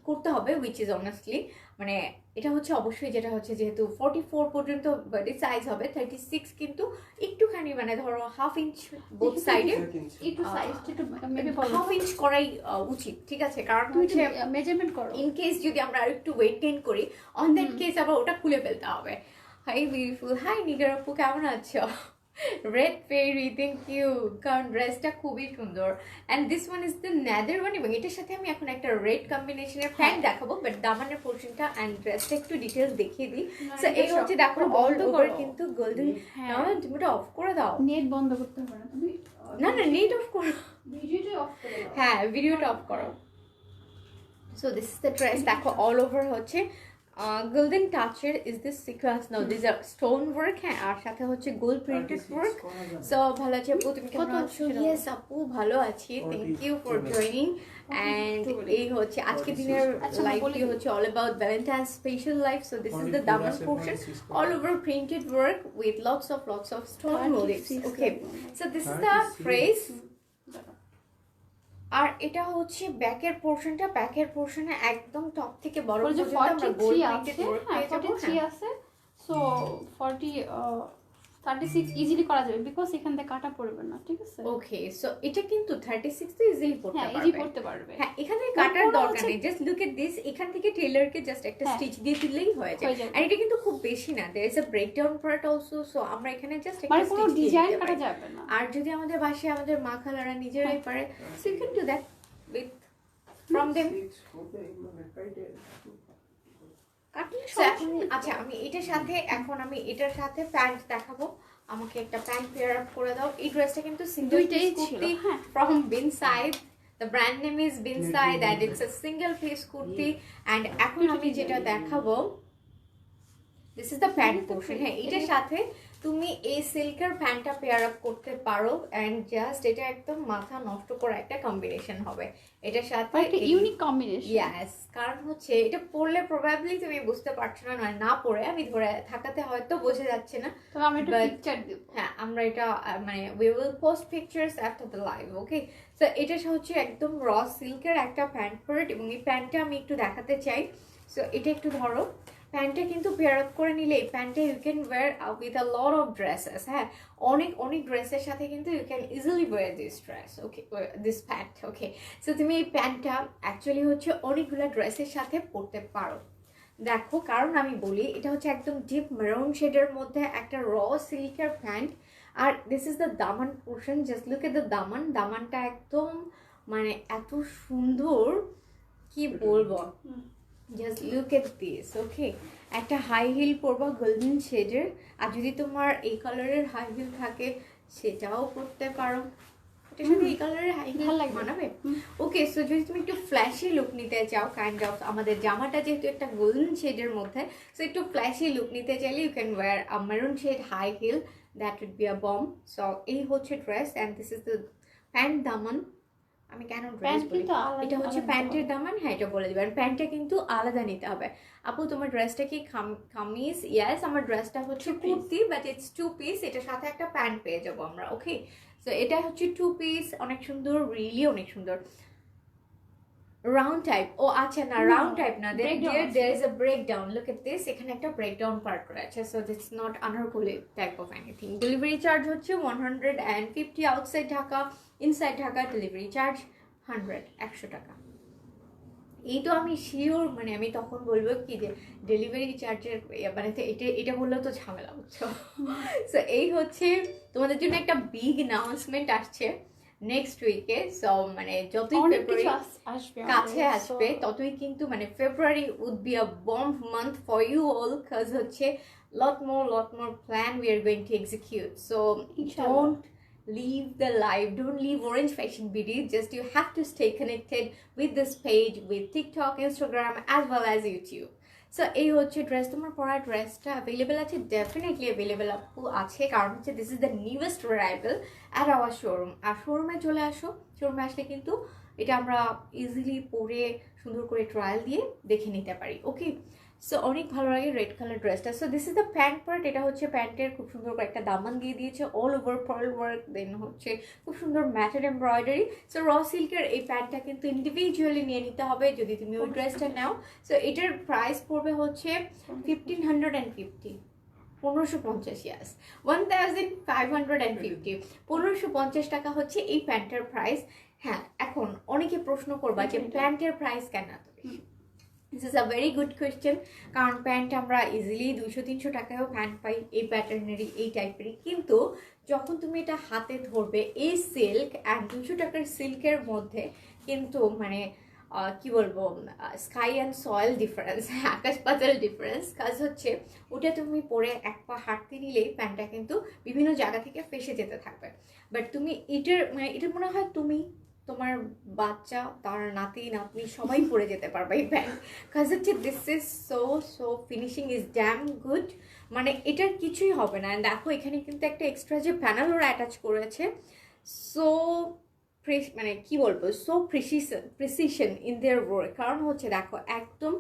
করতে হবে, উইচ ইজ অনেস্টলি মানে এটা হচ্ছে অবশ্যই যেটা হচ্ছে যেহেতু 44 পর্যন্ত বডি সাইজ হবে, 36 কিন্তু একটুখানি মানে ধরো হাফ ইঞ্চ বোথ সাইডে,
একটু সাইজটা একটু মেবি
হাফ ইঞ্চ করাই উচিত, ঠিক আছে? কারণ
তুমি
হচ্ছে
মেজারমেন্ট করো।
ইন কেস যদি আমরা আর একটু ওয়েট গেইন করি, অন দ্যাট কেস আবার ওটা খুলে ফেলতে হবে। হাই বিউটিফুল, হাই নিগার আপু, কেমন আছো? রেড ফেরি, থ্যাংক ইউ, কারণ ড্রেসটা খুবই সুন্দর। And this one is the nether one, এবং এটার সাথে আমি এখন একটা রেড কম্বিনেশনের প্যান্ট দেখাবো, বাট দামানের পোর্শনটা অ্যান্ড ড্রেসটা একটু ডিটেলস দেখিয়ে দিই। সো এই হচ্ছে দেখো অল ওভার কিন্তু গোল্ডেন। না তুমি ওটা অফ করে দাও,
নেট বন্ধ করতে হবে না তুমি,
না না নেট অফ করো,
ভিডিওটা অফ করে দাও।
হ্যাঁ ভিডিওটা অফ করো। So this is the dress, দেখো অল ওভার হচ্ছে গোল্ডেন টাচের is this sequence, now this আর স্টোন ওয়ার্ক, হ্যাঁ, আর সাথে হচ্ছে গোল্ড প্রিন্টেড ওয়ার্ক। সো ভালো আছি আপু, তুমি কেমন আছো? ইয়েস আপু ভালো আছি, thank you for joining. And এই হচ্ছে আজকে দিনের লাইভটি হচ্ছে all about Valentine special life. So this is the দামান portion, all over printed work with lots of stone motifs. Okay, so this is the dress. আর এটা হচ্ছে ব্যাকের পোর্শনটা, ব্যাকের পোর্শনে একদম টপ থেকে বড় পর্যন্ত আমরা গোল্ড প্রিন্টেড ওয়ার্ক পেয়ে যাবো।
43 আছে, সো 36 ইজিলি করা যাবে, বিকজ এখান থেকে কাটা পড়বে না, ঠিক আছে?
ওকে, সো এটা কিন্তু 36 তো ইজিলি পড়তে
হ্যাঁ,
পারবে।
ইজি পড়তে পারবে।
হ্যাঁ, এখান থেকে কাটার দরকার নেই, জাস্ট লুক এট দিস, এখান থেকে টেইলরকে জাস্ট একটা স্টিচ দিয়ে দিলেই হয়ে যায়। আর এটা কিন্তু খুব বেশি না, there is a breakdown part also, so আমরা এখানে জাস্ট একটা
মানে কোনো
স্টিচ
ডিজাইন কাটা যাবে না।
আর যদি আমাদের বাসায় আমাদের মা খালারা নিজেরাই পারে, so you can do that with from them. আচ্ছা, আমি এটার সাথে এখন আমি এটার সাথে প্যান্ট দেখাবো, আমাকে একটা প্যান্ট পেয়ার আপ করে দাও। এই ড্রেসটা কিন্তু সিঙ্গেল
দুইটাই
পিস
ছিল,
কুর্তি ফ্রম বিনসাইড, the brand name is Binside and it's a single piece kurti। and এখন আমি যেটা দেখাবো, this is the pant portion। হ্যাঁ, এটার সাথে তুমি এই সিল্কের প্যান্টটা পেয়ার আপ করতে পারো, এন্ড জাস্ট এটা একদম মাথা নষ্ট করা একটা কম্বিনেশন হবে এটার সাথে,
একটা ইউনিক কম্বিনেশন।
ইয়েস, কারণ হচ্ছে এটা পরলে প্রবাবলি তুমি বুঝতে পারছো না, নয় না পরে আমি ধরে থাকাতে হয়তো বোঝা যাচ্ছে না,
তবে আমি একটা পিকচার দেব।
হ্যাঁ, আমরা এটা মানে we will post pictures after the live, okay? So এটা হচ্ছে একদম র সিল্কের একটা প্যান্ট পার্ট, এবং এই প্যান্টটা আমি একটু দেখাতে চাই। সো এটা একটু ধরো, প্যান্টটা কিন্তু পেয়ার আপ করে নিলে এই প্যান্টটা you can wear with a lot of dresses. হ্যাঁ, অনেক ড্রেসের সাথে কিন্তু you can easily wear this dress, okay, this pant. Okay, so তুমি এই প্যান্টটা অ্যাকচুয়ালি হচ্ছে অনেকগুলো ড্রেসের সাথে পরতে পারো। দেখো, কারণ আমি বলি এটা হচ্ছে একদম ডিপ মেরুন শেডের মধ্যে একটা র সিল্কের প্যান্ট, আর দিস ইজ দ্য দামান portion, just look at the দামান। দামানটা একদম মানে এত সুন্দর, কি বলবো, just look at this. Okay, একটা হাই হিল পরবা গোল্ডেন শেডের, আর যদি তোমার এই কালারের হাই হিল থাকে সেটাও পরতে পারো, এটার সাথে এই কালারের হাই হিল মানাবে। ওকে, সো যদি তুমি একটু ফ্ল্যাশি লুক নিতে চাও, কাইন্ড অফ আমাদের জামাটা যেহেতু একটা গোল্ডেন শেডের মধ্যে, সো একটু ফ্ল্যাশি লুক নিতে চাইলে you can wear a maroon shade high heel, that would be a bomb. So এই হচ্ছে dress, and this is the pant দামান। আমি কেন ড্রেস বলি, এটা হচ্ছে প্যান্টের দামান। হ্যাঁ, এটা বলে দিবেন, প্যান্টটা কিন্তু আলাদা নিতে হবে। আপু তোমার ড্রেসটা কি কামিজ? ইয়েস, আমার ড্রেসটা হচ্ছে কুর্তি, বাট ইটস 2 পিস, এটার সাথে একটা প্যান্ট পেয়ে যাবো আমরা। ওকে, সো এটা হচ্ছে 2 পিস, অনেক সুন্দর, রিয়েলি অনেক সুন্দর। রাউন্ড টাইপ, ও আচ্ছা, না রাউন্ড টাইপ না, there is a breakdown, look at this, এখানে একটা ব্রেকডাউন পার্ট করা আছে, so দিটস not Anarkali type of anything. Delivery charge হচ্ছে 150 outside Dhaka, inside Dhaka delivery charge 100 টাকা। এই তো আমি শিওর, মানে আমি তখন বলবো কি যে ডেলিভারি চার্জের মানে এটা বললেও তো ঝামেলা, বুঝছো? সো এই হচ্ছে তোমাদের জন্য একটা বিগ অ্যানাউন্সমেন্ট আসছে নেক্সট উইকে। সো মানে যতই ফেব্রুয়ারি কাছে আসবে ততই কিন্তু মানে February would be a bomb month for you all, cause হচ্ছে lot more plan we are going to execute. So don't leave the live, don't leave Orange Fashion BD, just you have to stay connected with this page, with TikTok, Instagram as well as YouTube. So এই হচ্ছে dress, তোমার পরা ড্রেসটা available আছে, definitely available আপু আছে, কারণ হচ্ছে this is the newest arrival at our showroom. আর শোরুমে চলে আসো, শোরুমে আসলে কিন্তু এটা আমরা ইজিলি পরে সুন্দর করে ট্রায়াল দিয়ে দেখে নিতে পারি। ওকে, সো অনেক ভালো লাগে রেড কালার ড্রেসটা। So this is the pant part. এটা হচ্ছে প্যান্টের খুব সুন্দর করে একটা দামান দিয়ে দিয়েছে, all over pearl work, then হচ্ছে খুব সুন্দর ম্যাটেড এমব্রয়ডারি। সো র সিল্কের এই প্যান্টটা কিন্তু ইন্ডিভিজুয়ালি নিয়ে নিতে হবে যদি তুমি ওই ড্রেসটা নাও। সো এটার প্রাইস পড়বে হচ্ছে 1550, 1550, ইয়াস, 1550, 1550 টাকা হচ্ছে এই প্যান্টের প্রাইস। হ্যাঁ, এখন অনেকে প্রশ্ন করবা যে প্যান্টের প্রাইস কেন এত বেশি? This is a very good question. কারণ প্যান্ট আমরা ইজিলি 200-300 টাকায়ও প্যান্ট পাই এই প্যাটার্নেরই, এই টাইপেরই। কিন্তু যখন তুমি এটা হাতে ধরবে, এই সিল্ক অ্যান্ড 200 টাকার সিল্কের মধ্যে কিন্তু মানে কি বলবো, স্কাই অ্যান্ড সয়েল ডিফারেন্স, আকাশ পাতাল ডিফারেন্স। কাজ হচ্ছে ওটা তুমি পরে এক পা হাঁটতে নিলেই প্যান্টটা কিন্তু বিভিন্ন জায়গা থেকে ফেসে যেতে থাকবে। বাট তুমি এটার মানে এটা মনে হয় তুমি, তোমার বাচ্চা, তার নাতি নাতনি সবাই পরে যেতে পারবে এই প্যান্ট। কাজ হচ্ছে this is so finishing is dam good, মানে এটার কিছুই হবে না। দেখো এখানে কিন্তু একটা এক্সট্রা যে প্যানেল ওরা অ্যাটাচ করেছে, সো মানে কি বলবো, so precision in their work. কারণ হচ্ছে দেখো একদম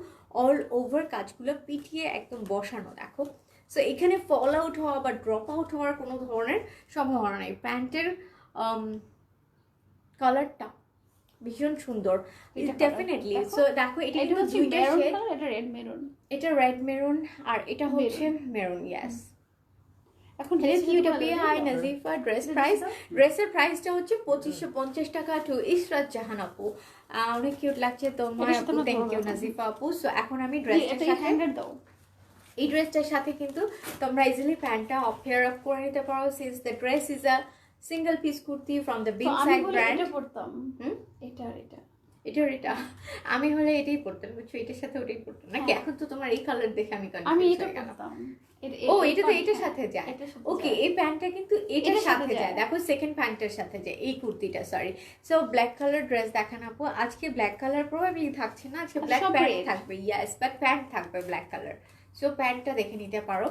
অল ওভার কাজগুলো পিটিয়ে একদম বসানো, দেখো। সো এখানে ফল আউট হওয়া বা ড্রপ আউট হওয়ার কোনো ধরনের সম্ভাবনা নেই। প্যান্টের কালারটা ভীষণ সুন্দর, ডেফিনেটলি। সো দেখো এটা কিন্তু দুইটা শেড,
এটা রেড মেরুন,
এটা রেড মেরুন আর এটা হচ্ছে মেরুন, ইয়েস।
এখন
নাজিফা ড্রেস প্রাইস, ড্রেসের প্রাইসটা হচ্ছে 2550 টাকা টু ইশরাত জাহান আপু। অনেক কিউট লাগছে তোমার আপু, থ্যাংক ইউ নাজিফা আপু। সো এখন আমি ড্রেসটার সাথে, এই ড্রেসটার সাথে কিন্তু তোমরা ইজিলি প্যান্টটা পেয়ার আপ করে নিতে পারো, since the dress is a single piece kurti from the big side brand.
এটা পড়তাম, এটা আর এটা,
এটা আমি হলে এটাই পড়তাম, বুঝছো, এটার সাথে ওটাই পড়তাম নাকি? এখন তো তোমার এই কালার দেখে আমি
আমি
কনফিউজ
এটা
হয়ে গেলাম।
পড়তাম।
ও এটা তো এটার সাথে যায়, ওকে। এই প্যান্টটা কিন্তু এটার সাথে যায়, দেখো সেকেন্ড প্যান্টের সাথে যায় এই কুর্তিটা, sorry. So black colour dress দেখান আপু। আজকে ব্ল্যাক কালার প্রবাবলি থাকছে না, আজকে ব্ল্যাক প্যান্ট থাকবে, ইয়েস, বাট প্যান্ট থাকবে ব্ল্যাক কালার। সো প্যান্টটা দেখে নিতে পারো।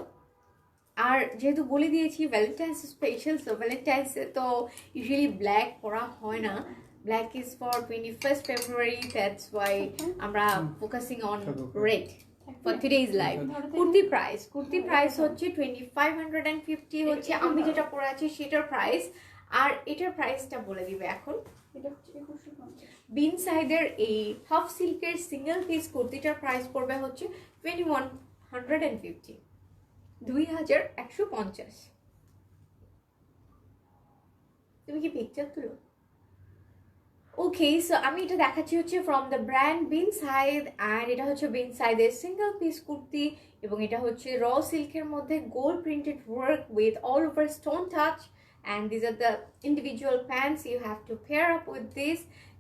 আর যেহেতু বলে দিয়েছি ভ্যালেন্টাইন্স স্পেশাল, সো ভ্যালেন্টাইন্সে তো ইউজুয়ালি ব্ল্যাক পরা হয় না, black is for 21st February, that's why আমরা focusing on red for today's live. Kurti price হচ্ছে 2550 হচ্ছে আমি যেটা পরে আছি সেটার প্রাইস। আর এটার প্রাইসটা বলে দিবে এখন। বিন সাইডের এই হাফ সিল্কের সিঙ্গেল পিস কুর্তিটার প্রাইস পড়বে হচ্ছে 2150, 2150। তুমি কি পিকচার তুলো? ওকে, সো আমি এটা দেখাচ্ছি হচ্ছে from the brand Bin Saeed, and এটা হচ্ছে বিন সাইদের সিঙ্গেল পিস কুর্তি, এবং এটা হচ্ছে র সিল্কের মধ্যে gold printed work with all over stone touch, and this are the individual pants. You have to pair up with this,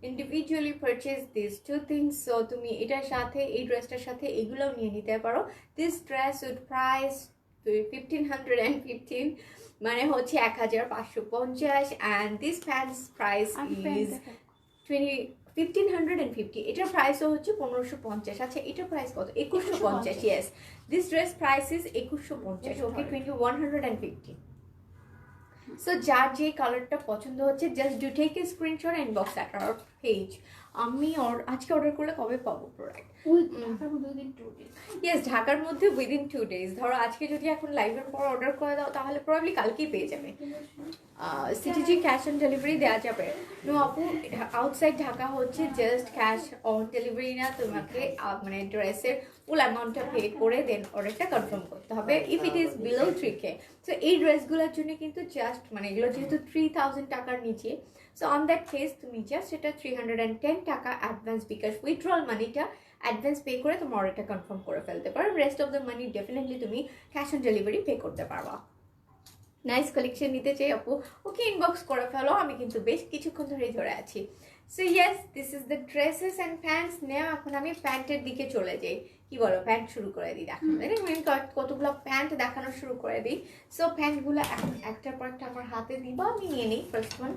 individually purchase this two things. So তুমি এটার সাথে, এই ড্রেসটার সাথে এগুলোও নিয়ে নিতে পারো। দিস ড্রেস উইথ প্রাইস 1515, মানে হচ্ছে 1550, and this pants price is 1550। এটার প্রাইসও হচ্ছে 1550। আচ্ছা এটার প্রাইস কত? 2150, yes. This dress price is 2150, okay, 2150। So যার যে কালারটা পছন্দ হচ্ছে, just do take a screenshot and box at our page. আমি আজকে অর্ডার করলে কবে পাবো প্রোডাক্ট? ইয়েস, ঢাকার মধ্যে উইদিন 2 days। ধরো আজকে যদি এখন লাইভের পর অর্ডার করে দাও তাহলে প্রবাবলি কালকেই পেয়ে যাবে। সিটিজি ক্যাশ অন ডেলিভারি দেওয়া যাবে। নো আপু, আউটসাইড ঢাকা হচ্ছে জাস্ট ক্যাশ অন ডেলিভারি না, তোমাকে মানে ড্রেসের ফুল অ্যামাউন্টটা পে করে দেন অর্ডারটা কনফার্ম করতে হবে if it is below 3K। So এই ড্রেসগুলোর জন্য কিন্তু জাস্ট মানে এগুলো যেহেতু 3000 টাকার নিচে, সো অন দ্যাট কেস তুমি জাস্ট এটা 310 টাকা অ্যাডভান্স বিকাশ উইথড্রল মানিটা অ্যাডভান্স পে করে তোমার অর্ডারটা কনফার্ম করে ফেলতে পারো। Rest of the money definitely তুমি ক্যাশ অন ডেলিভারি পে করতে পারবা। নাইস কালেকশন নিতে চাই আপু, ওকে ইনবক্স করে ফেলো, আমি কিন্তু বেশ কিছুক্ষণ ধরেই ধরে আছি। So yes, this is the dresses and pants. নেওয়া এখন আমি প্যান্টের দিকে চলে যাই, কি বলো, প্যান্ট শুরু করে দিই দেখানো, কতগুলো প্যান্ট দেখানো শুরু করে দিই। সো প্যান্টগুলো এখন একটার পর একটা আমার হাতে দিবা, আমি নিয়ে নিই। ফার্স্ট ওয়ান,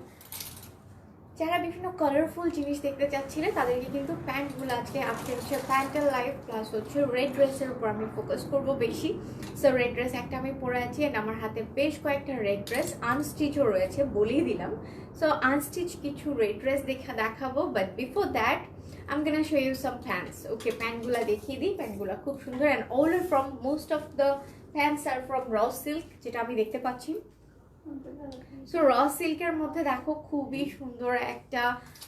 যারা বিভিন্ন কালারফুল জিনিস দেখতে চাচ্ছিলেন তাদেরকে কিন্তু প্যান্টগুলো আজকে আজকে হচ্ছে প্যান্টের লাইফ প্লাস হচ্ছে রেড ড্রেসের উপর আমি ফোকাস করব বেশি। সো রেড ড্রেস একটা আমি পরে আছি অ্যান্ড আমার হাতে বেশ কয়েকটা রেড ড্রেস আনস্টিচও রয়েছে বলেই দিলাম। সো আনস্টিচ কিছু রেড ড্রেস দেখাবো, but before that I'm gonna show you some pants. Okay, প্যান্টগুলো দেখিয়ে দিই। প্যান্টগুলো খুব সুন্দর and all are from most of the pants are from raw silk, যেটা আমি দেখতে পাচ্ছি। সো র সিল্কের মধ্যে দেখো খুবই সুন্দর একটা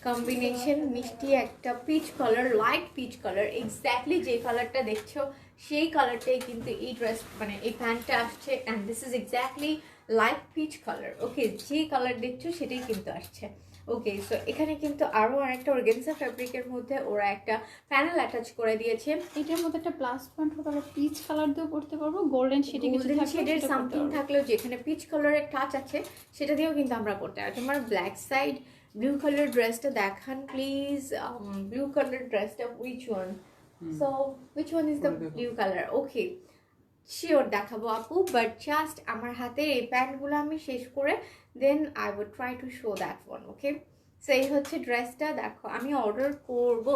কম্বিনেশন, মিষ্টি একটা peach colour, light peach colour, exactly যে কালারটা দেখছো সেই কালারটাই কিন্তু এই ড্রেস মানে এই প্যান্টটা আসছে and this is exactly light peach colour. Okay, যে কালার দেখছো সেটাই কিন্তু আসছে। ওকে, সো এখানে কিন্তু আরও আরেকটা অর্গানজা ফ্যাব্রিকের মধ্যে ওরা একটা প্যানেল অ্যাটাচ করে দিয়েছে।
এটার মধ্যে একটা প্লাস পয়েন্ট হবে, আমরা পিচ কালার দিয়েও পড়তে পারবো, গোল্ডেন শেডে কিছু থাকলে
শেডের সামথিং থাকলেও যেখানে পিচ কালারের টাচ আছে সেটা দিয়েও কিন্তু আমরা পড়তে পারি। তোমার ব্ল্যাক সাইড ব্লু কালার ড্রেসটা দেখান প্লিজ। ব্লু কালার ড্রেসটা which one? So which one is the blue colour? Okay, sure দেখাবো আপু, বাট জাস্ট আমার হাতে এই প্যান্টগুলো আমি শেষ করে then I would try to show that one. Okay, so এই হচ্ছে ড্রেসটা। দেখো আমি অর্ডার করবো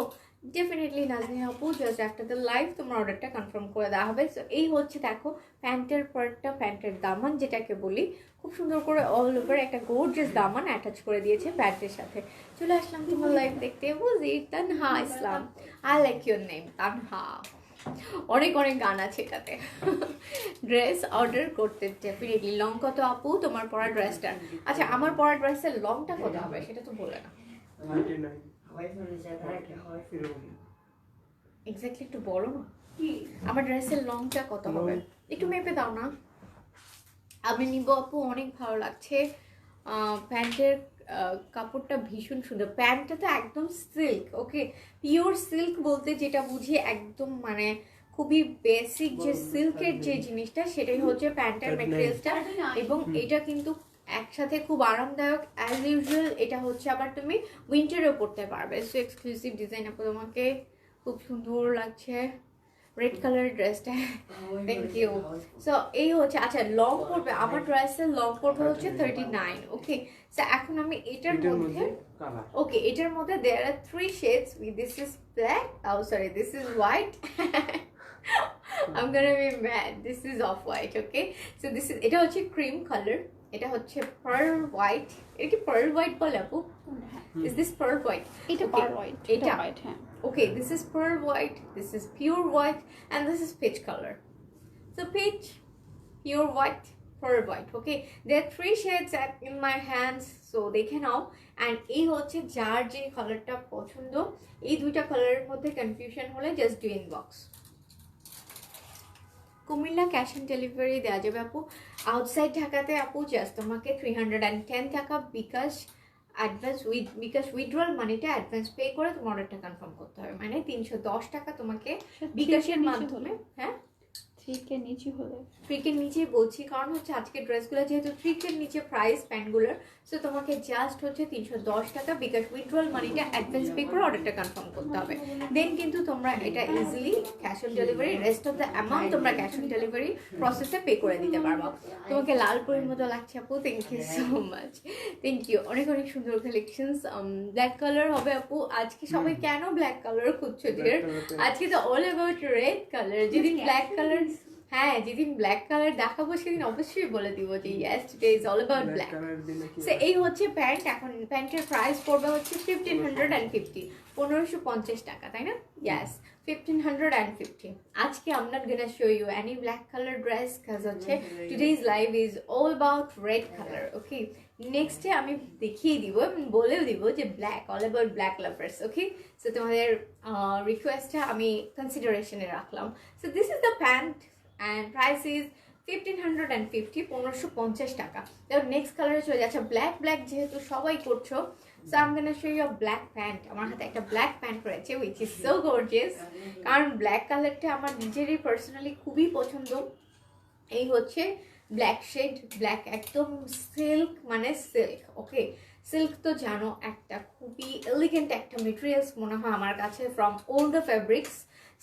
ডেফিনেটলি নাজনীন আপু, জাস্ট আফটার দ্য লাইভ তোমার অর্ডারটা কনফার্ম করে দেওয়া হবে। সো এই হচ্ছে দেখো প্যান্টের পার্টটা, প্যান্টের দামান যেটাকে বলি, খুব সুন্দর করে অল ওভার একটা গোর্জিয়াস দামান অ্যাটাচ করে দিয়েছে প্যান্টের সাথে। চলে আসলাম তোমার লাইভ দেখতে। বুঝি Tanha Islam, I like your name Tanha, অনেক অনেক গান আছে এটাতে। ড্রেস অর্ডার করতে ডেফিনেটলি। লং কত আপু তোমার পরা ড্রেসটা? আচ্ছা, আমার পরা ড্রেসের লংটা কত হবে সেটা তো বলে না। এক্স্যাক্টলি একটু বলো না, আমার ড্রেসের লংটা কত হবে একটু মেপে দাও না। আমি নিব আপু, অনেক ভালো লাগছে প্যান্টের কাপড়টা ভীষণ সুন্দর। প্যান্টটা তো একদম সিল্ক। ওকে, পিওর সিল্ক বলতে যেটা বুঝি একদম মানে খুবই বেসিক যে সিল্কের যে জিনিসটা সেটাই হচ্ছে প্যান্টের ম্যাটেরিয়ালসটা, এবং এটা কিন্তু একসাথে খুব আরামদায়ক অ্যাজ ইউজুয়াল। এটা হচ্ছে আবার তুমি উইন্টারেও পরতে পারবে। সো এক্সক্লুসিভ ডিজাইন আপু, তোমাকে খুব সুন্দর লাগছে রেড কালার ড্রেসটা, থ্যাংক ইউ। সো এই হচ্ছে, আচ্ছা লং পড়বে আমার ড্রেসের লং পড়বে হচ্ছে 39। ওকে, সো এখন আমি এটার মধ্যে, ওকে এটার মধ্যে there are 3 shades. This is black, oh sorry this is white, I'm gonna be mad, this is off white. Okay, so this is, এটা হচ্ছে ক্রিম কালার, এটা হচ্ছে পার্ল হোয়াইট। এটা কি পার্ল হোয়াইট বলে আপু? Is this pearl white?
এটা pearl white, এটা হোয়াইট, হ্যাঁ।
Okay, this is pearl white, this is pure white, and this is peach color. So peach, pure white, pearl white. Okay, there are 3 shades in my hands, so they can now. And এই হচ্ছে যার যে কালারটা পছন্দ, এই দুইটা কালারের মধ্যে কনফিউশন হলে just do inbox. Comilla cash on delivery দেওয়া যাবে আপু। আউটসাইড ঢাকাতে আপু জাস্ট তোমাকে 310 টাকা বিকাশ অ্যাডভান্স বিকাশ উইথড্রল মানিটা অ্যাডভান্স পে করে তোমার অর্ডারটা কনফার্ম করতে হবে। মানে 310 টাকা তোমাকে বিকাশের মাধ্যমে, হ্যাঁ
3K নিচে হলে,
3K নিচে বলছি কারণ হচ্ছে আজকে ড্রেসগুলো যেহেতু 3K নিচে প্রাইস প্যান্টগুলোর, সো তোমাকে জাস্ট হচ্ছে 310 টাকা বিকাশ উইথড্রল মানিটা অ্যাডভান্স পে করে অর্ডারটা কনফার্ম করতে হবে। দেন কিন্তু তোমরা এটা easily cash on delivery, rest of the amount তোমরা ক্যাশ অন ডেলিভারি প্রসেসে পে করে দিতে পারবো। তোমাকে লালপুরের মতো লাগছে আপু, thank you so much, thank you. অনেক অনেক সুন্দর কালেকশনস। ব্ল্যাক কালার হবে আপু আজকে। সবাই কেন ব্ল্যাক কালার খুঁজছো ডিয়ার? আজকে তো অল অ্যাবাউট রেড কালার। যেদিন ব্ল্যাক কালার, হ্যাঁ যেদিন ব্ল্যাক কালার দেখাবো সেদিন অবশ্যই বলে দিব যে yes today is all about black. So এই হচ্ছে প্যান্ট। এখন প্যান্টের প্রাইস পড়বে হচ্ছে 1550, 1550 টাকা, তাই না? ইয়েস 1550. আজকে I'm not gonna show you any black color dress because হচ্ছে today's live is all about red color. Okay, নেক্সটে আমি দেখিয়ে দিব এবং বলেও দিব যে black, all about black lovers. Okay, so তোমাদের রিকোয়েস্টটা আমি কনসিডারেশনে রাখলাম। So this is the pant and price is 1550, 1550 টাকা। তারপর নেক্সট কালারে চলে যাচ্ছে ব্ল্যাক। ব্ল্যাক যেহেতু সবাই করছো, so I'm gonna show you a black pant. আমার হাতে একটা ব্ল্যাক প্যান্ট রয়েছে which is so gorgeous, কারণ ব্ল্যাক কালারটা আমার নিজেরই পার্সোনালি খুবই পছন্দ। এই হচ্ছে ব্ল্যাক শেড, ব্ল্যাক একদম সিল্ক, মানে সিল্ক। ওকে, সিল্ক তো জানো একটা খুবই এলিগেন্ট একটা মেটেরিয়ালস মনে হয় আমার কাছে from all the fabrics.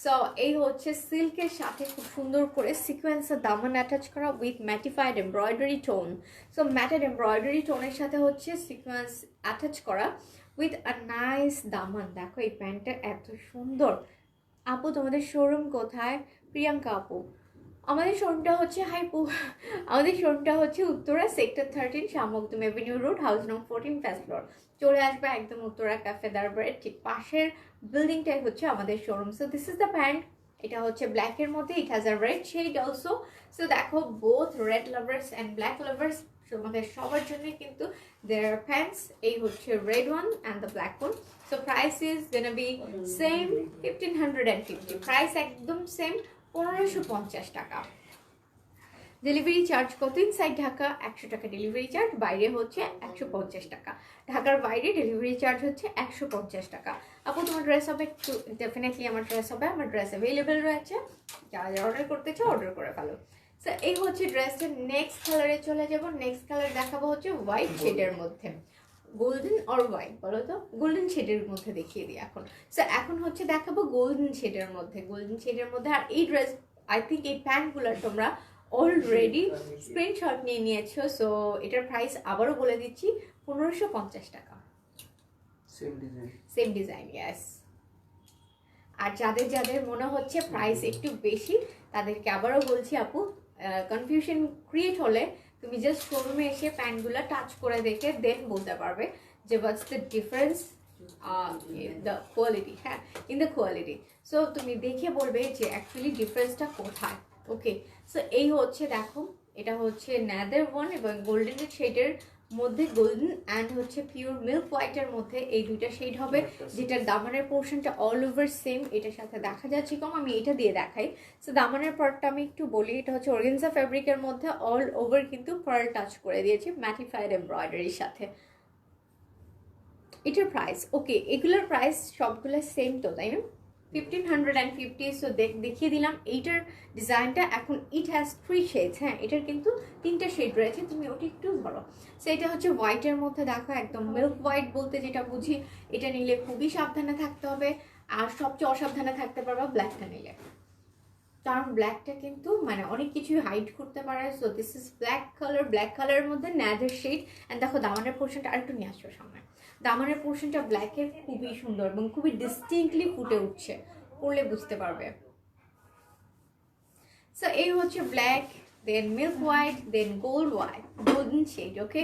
So এই হচ্ছে সিল্কের সাথে খুব সুন্দর করে সিকোয়েন্সের দামান অ্যাটাচ করা with mattified embroidery tone. So matted embroidery টোনের সাথে হচ্ছে সিকোয়েন্স অ্যাটাচ করা উইথ আ নাইস দামান। দেখো এই প্যান্টটা এত সুন্দর। আপু তোমাদের শোরুম কোথায়? প্রিয়াঙ্কা আপু, আমাদের শোরুমটা হচ্ছে আমাদের শোরুমটা হচ্ছে Uttara sector 13 Shamkadam avenue road, house নং 14, ফার্স্ট ফ্লোর। চলে আসবে একদম উত্তরা ক্যাফে দারবারের ঠিক পাশের বিল্ডিংটাই হচ্ছে আমাদের showroom. So this is the pant. এটা হচ্ছে ব্ল্যাকের মধ্যে, it has a red shade also. So দেখো both red lovers and black lovers আমাদের সবার জন্য কিন্তু দেয়ার প্যান্টস। এই হচ্ছে red one and the black one. So price is gonna be same 1550। Price একদম সেম 1550 টাকা। ডেলিভারি চার্জ কত? ইনসাইড ঢাকা 100 টাকা ডেলিভারি চার্জ, বাইরে হচ্ছে 150 টাকা। ঢাকার বাইরে ডেলিভারি চার্জ হচ্ছে 150 টাকা। আপু তোমার ড্রেস হবে? ডেফিনেটলি আমার ড্রেস হবে, আমার ড্রেস অ্যাভেলেবেল রয়েছে, যারা যারা অর্ডার করতে চাও অর্ডার করে ফেলো। সো এই হচ্ছে ড্রেসের নেক্সট কালারে চলে যাব। নেক্সট কালার দেখাবো হচ্ছে হোয়াইট শেডের মধ্যে, গোল্ডেন অর হোয়াইট বলো তো, গোল্ডেন শেডের মধ্যে দেখিয়ে দিই এখন। সো এখন হচ্ছে দেখাবো গোল্ডেন শেডের মধ্যে, গোল্ডেন শেডের মধ্যে। আর এই ড্রেস আই থিঙ্ক এই প্যান্টগুলোর তোমরা অলরেডি স্ক্রিনশট নিয়ে নিয়েছো। সো এটার প্রাইস আবারও বলে দিচ্ছি 1550 টাকা। Same design, yes. আর যাদের যাদের মনে হচ্ছে প্রাইস একটু বেশি তাদেরকে আবারও বলছি আপু, কনফিউশন ক্রিয়েট হলে তুমি জাস্ট শোরুমে এসে প্যান্টগুলো টাচ করে দেখে দেন বলতে পারবে যে what's the difference the quality, হ্যাঁ, ইন দ্য কোয়ালিটি। সো তুমি দেখে বলবে যে অ্যাকচুয়ালি ডিফারেন্সটা কোথায়। ওকে, সো এই হচ্ছে দেখো, এটা হচ্ছে ন্যাদার ওয়ান এবং গোল্ডেনের শেডের মধ্যে, গোল্ডেন অ্যান্ড হচ্ছে পিওর মিল্ক হোয়াইটের মধ্যে এই দুইটা শেড হবে, যেটার দামানের পোর্শনটা অল ওভার সেম। এটার সাথে দেখা যাচ্ছে কম, আমি এটা দিয়ে দেখাই। সো দামানের পার্টটা আমি একটু বলি, এটা হচ্ছে অর্গানজা ফ্যাব্রিকের মধ্যে অল ওভার কিন্তু পার্ল টাচ করে দিয়েছে ম্যাটিফাইড এমব্রয়ডারির সাথে। এটার প্রাইস, ওকে, এগুলোর প্রাইস সবগুলো সেম তো, তাই না? 1550। সো দেখিয়ে দিলাম এইটার ডিজাইনটা। এখন ইট হ্যাজ 3 শেডস, হ্যাঁ, এটার কিন্তু 3টা শেড রয়েছে, তুমি ওটা একটু ধরো। সো এটা হচ্ছে হোয়াইটের মধ্যে, দেখো একদম মিল্ক হোয়াইট বলতে যেটা বুঝি। এটা নিলে খুবই সাবধানে থাকতে হবে, আর সবচেয়ে অসাবধানে থাকতে পারবা ব্ল্যাকটা নিলে, কারণ ব্ল্যাকটা কিন্তু মানে অনেক কিছু হাইড করতে পারে। So this is black colour, black কালারের মধ্যে ন্যাদার শেড। অ্যান্ড দেখো দামানের পোর্শনটা আরেকটু নিয়ে আসছো সামনে, দামানের পোর্শনটা ব্ল্যাকের খুবই সুন্দর এবং খুবই ডিস্টিংক্টলি ফুটে উঠছে, পড়লে বুঝতে পারবে। সো এই হচ্ছে ব্ল্যাক, দেন মিল্ক হোয়াইট, দেন গোল্ড হোয়াইট, গোল্ডেন শেড। ওকে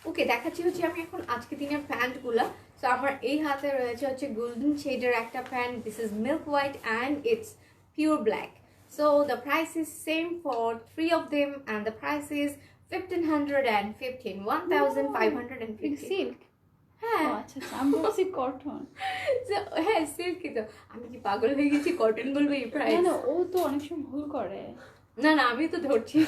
ওকে, দেখাচ্ছি হচ্ছে আমি এখন আজকে দিনের প্যান্টগুলো। সো আমার এই হাতে রয়েছে হচ্ছে গোল্ডেন শেডের একটা pant, this is milk white and it's pure black. So the price is same for 3 of them and the price is 1515, 1550।
Silk?
হ্যাঁ
আচ্ছা, আমি বলছি কটন।
হ্যাঁ সিল্কই তো, আমি কি পাগল হয়ে গেছি কটন বলবো এই প্রাইস?
না, ও তো অনেক সময় ভুল করে।
না না, আমি তো ধরছি।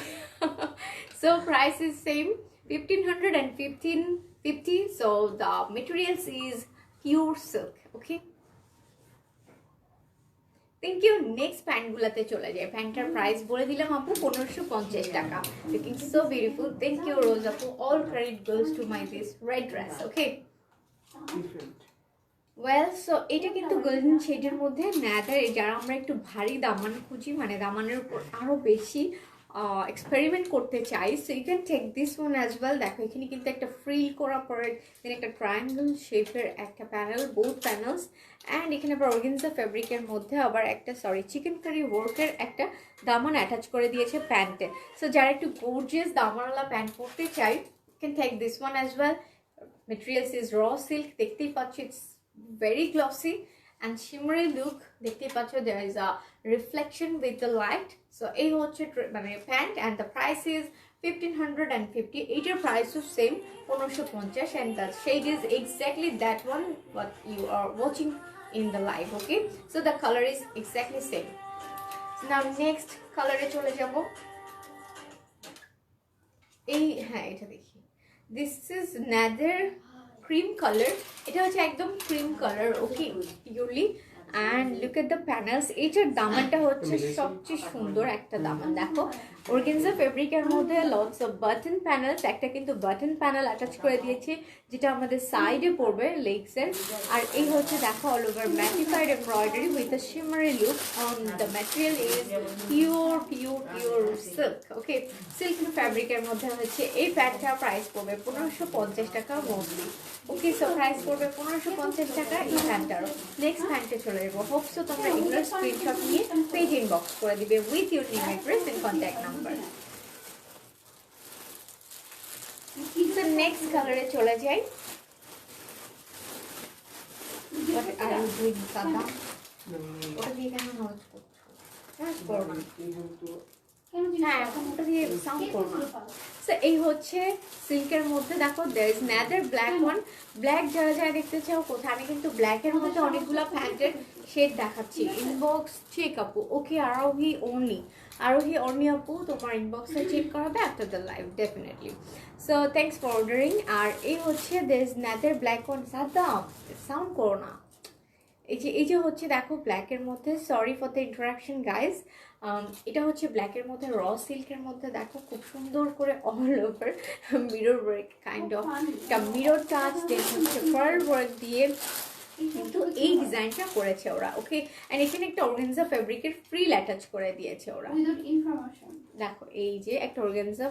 So price is same 1550। So the materials is pure silk. Okay, thank you. Next প্যান্টগুলোতে চলে যায়। প্যান্টটার প্রাইস বলে দিলাম আপু 1550 টাকা। Looking so beautiful, thank you Rose আপু। All credit goes to my this red dress. Okay, well, so এটা কিন্তু গোল্ডেন শেডের মধ্যে ন্যাদার। যারা আমরা একটু ভারী দামান খুঁজি, মানে দামানের উপর আরও বেশি এক্সপেরিমেন্ট করতে চাই, so you can take this one as well. দেখো এখানে কিন্তু একটা ফ্রিল করা পরে, দেন একটা ট্রায়াঙ্গেল শেপের একটা প্যানেল, বোথ প্যানেলস। অ্যান্ড এখানে আবার অর্গানজা ফ্যাব্রিকের মধ্যে আবার একটা চিকেন কারি ওয়ার্কের একটা দামান অ্যাটাচ করে দিয়েছে প্যান্টে। সো যারা একটু গর্জিয়াস দামানওয়ালা প্যান্ট পরতে চাই, can take this one as well. Materials is raw silk, দেখতেই পাচ্ছি it's very glossy and shimmery look, দেখতে পাচ্ছ there is a reflection with the light. So এই হচ্ছে মানে pant and the price is 1550. এটার প্রাইস ও same 1550 and the shade is exactly that one what you are watching in the live. Okay, so the color is exactly same. So now next color-এ চলে যাব। এই হ্যাঁ, এটা দেখি, this is another cream colour. এটা হচ্ছে একদম cream colour. Okay, purely. And look at the panels. এটার দামানটা হচ্ছে সবচেয়ে সুন্দর একটা দামান। দেখো অর্গানজা ফেব্রিকের মধ্যে লটস অফ বাটন প্যানেলস, একটা কিন্তু বাটন প্যানেল অ্যাটাচ করে দিয়েছি যেটা আমাদের সাইডে পড়বে লেগসের। আর এই হচ্ছে দেখো all over mattified embroidery with a shimmery look on the material is pure pure pure silk. Okay, silk ফ্যাব্রিকের মধ্যে হচ্ছে এই প্যান্টটা প্রাইস পড়বে 1550 টাকা মোস্টলি। ওকে, সো প্রাইস পড়বে 1550 টাকা এই প্যান্টটারও। নেক্সট প্যান্টে চলে যাবো। হোপসো তোমরা এগুলোর স্ক্রিনশট নিয়ে পেজ ইনবক্স করে দিবে with your name address and contact number. So next কালারে চলে যাই। What are you doing, Sada? ওটা দিয়ে কেন নয়েজ করছো? নয়েজ করো না। হ্যাঁ, এখন ওটা দিয়ে সাউন্ড করো না। সো এই হচ্ছে সিল্কের মধ্যে দেখো there is another black one. Black যারা যারা দেখতে চাও কোথায়, আমি কিন্তু ব্ল্যাকের মধ্যে অনেকগুলো প্যান্টের শেড দেখাচ্ছি। ইনবক্স চেক আপু। ওকে, আরোহী অর্নি আপু তোমার ইনবক্সে চেক করাবে after the live definitely. So thanks for ordering. আর এই হচ্ছে there is another black one. Saddam sound করো না। এই যে হচ্ছে দেখো ব্ল্যাকের মধ্যে, sorry for the interaction guys, এটা হচ্ছে ব্ল্যাকের মধ্যে র সিল্কের মধ্যে দেখো খুব সুন্দর করে all over mirror work kind of একটা মিরর টাচ দেন হচ্ছে পার্ল ওয়ার্ক দিয়ে কিন্তু এই ডিজাইনটা করেছে ওরা। ওকে, এন্ড এখানে একটা অর্গানজা ফেব্রিকের ফ্রিল অ্যাটাচ করে দিয়েছে ওরা। দেখো এই যে একটা অর্গানজা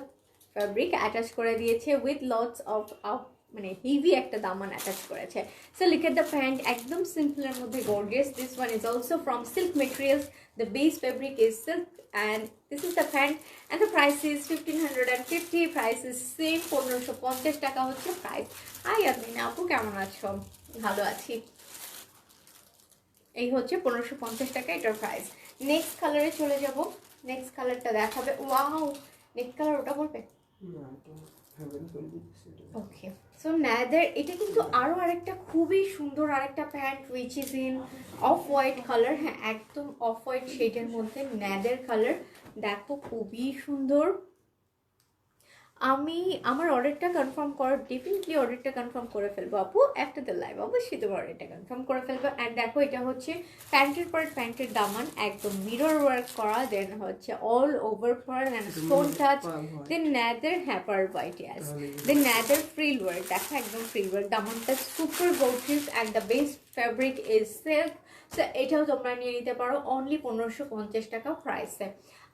ফেব্রিক অ্যাটাচ করে দিয়েছে উইথ লটস অফ মানে হেভি একটা দামান অ্যাটাচ করেছে। So look at the pant, একদম সিম্পলের মধ্যে gorgeous. This one is also from silk materials, the base fabric is silk and this is the pant and the price is 1550। Price is same 1550 টাকা হচ্ছে price. High আদমিনা আপু, কেমন আছো? ভালো আছি। এই হচ্ছে 1550 টাকা এটার প্রাইস। নেক্সট কালারে চলে যাব। নেক্সট কালারটা দেখাবে। ওয়াও, নেক্সট কালার ওটা বলবে? ওকে, সো ন্যাদের এটা কিন্তু আরও আরেকটা খুবই সুন্দর আরেকটা pant which is in off white colour. হ্যাঁ, একদম অফ হোয়াইট শেডের মধ্যে ন্যাদের কালার দেখো খুবই সুন্দর। আমি আমার অর্ডারটা কনফার্ম করার ডেফিনেটলি অর্ডারটা কনফার্ম করে ফেলবো আপু আফটার দ্য লাইভ, অবশ্যই তোমার অর্ডারটা কনফার্ম করে ফেলবো। অ্যান্ড দেখো এটা হচ্ছে প্যান্টের পর প্যান্টের দামান একদম মিরর ওয়ার্ক করা, দেন হচ্ছে all over pearl and stone touch, then another upper white yes, then another frill work দেখো একদম ফ্রিল ওয়ার্ক। দামানটা super gorgeous and the base fabric is silk. So এটাও তোমরা নিয়ে নিতে পারো অনলি 1550 টাকা প্রাইসে।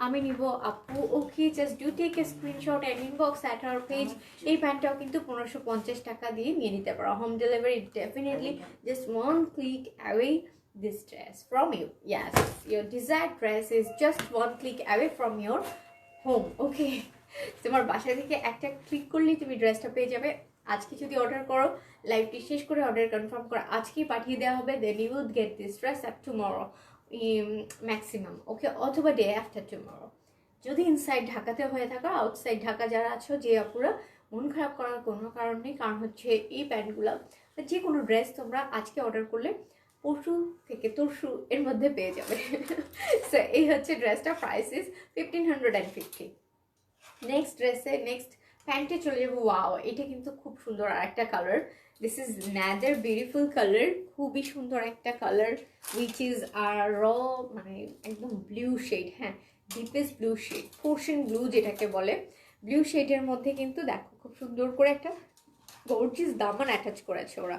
আমি নিব আপু। Okay, just do take a screenshot and inbox at our page. এই প্যান্টটাও কিন্তু 1550 টাকা দিয়ে নিয়ে নিতে পারো। Home delivery definitely, just one click away this dress from you. Yes, your desired dress is just one click away from your home. Okay, তোমার বাসা থেকে একটা ক্লিক করলেই তুমি ড্রেসটা পেয়ে যাবে। আজকে যদি অর্ডার করো, লাইভটি শেষ করে অর্ডার কনফার্ম করো, আজকেই পাঠিয়ে দেওয়া হবে। Then you will get this dress at tomorrow maximum. Okay, অথবা ডে আফটার টুমরো। যদি ইনসাইড ঢাকাতে হয়ে থাকো, আউটসাইড ঢাকা যারা আছো, যে আপুরা মন খারাপ করার কোনো কারণ নেই, কারণ হচ্ছে এই প্যান্টগুলো যে কোনো ড্রেস তোমরা আজকে অর্ডার করলে পরশু থেকে তরশু এর মধ্যে পেয়ে যাবে। সো এই হচ্ছে ড্রেসটা, প্রাইস ইজ 1550। নেক্সট ড্রেসে নেক্সট প্যান্টে চলে যাবো। ওয়াও, এটা কিন্তু খুব সুন্দর আর একটা colour. This is another beautiful colour, খুবই সুন্দর একটা colour which is R raw মানে একদম ব্লু শেড। হ্যাঁ, deepest blue shade, portion blue যেটাকে বলে, ব্লু শেডের মধ্যে কিন্তু দেখো খুব সুন্দর করে একটা গর্জিয়াস দামান অ্যাটাচ করেছে ওরা,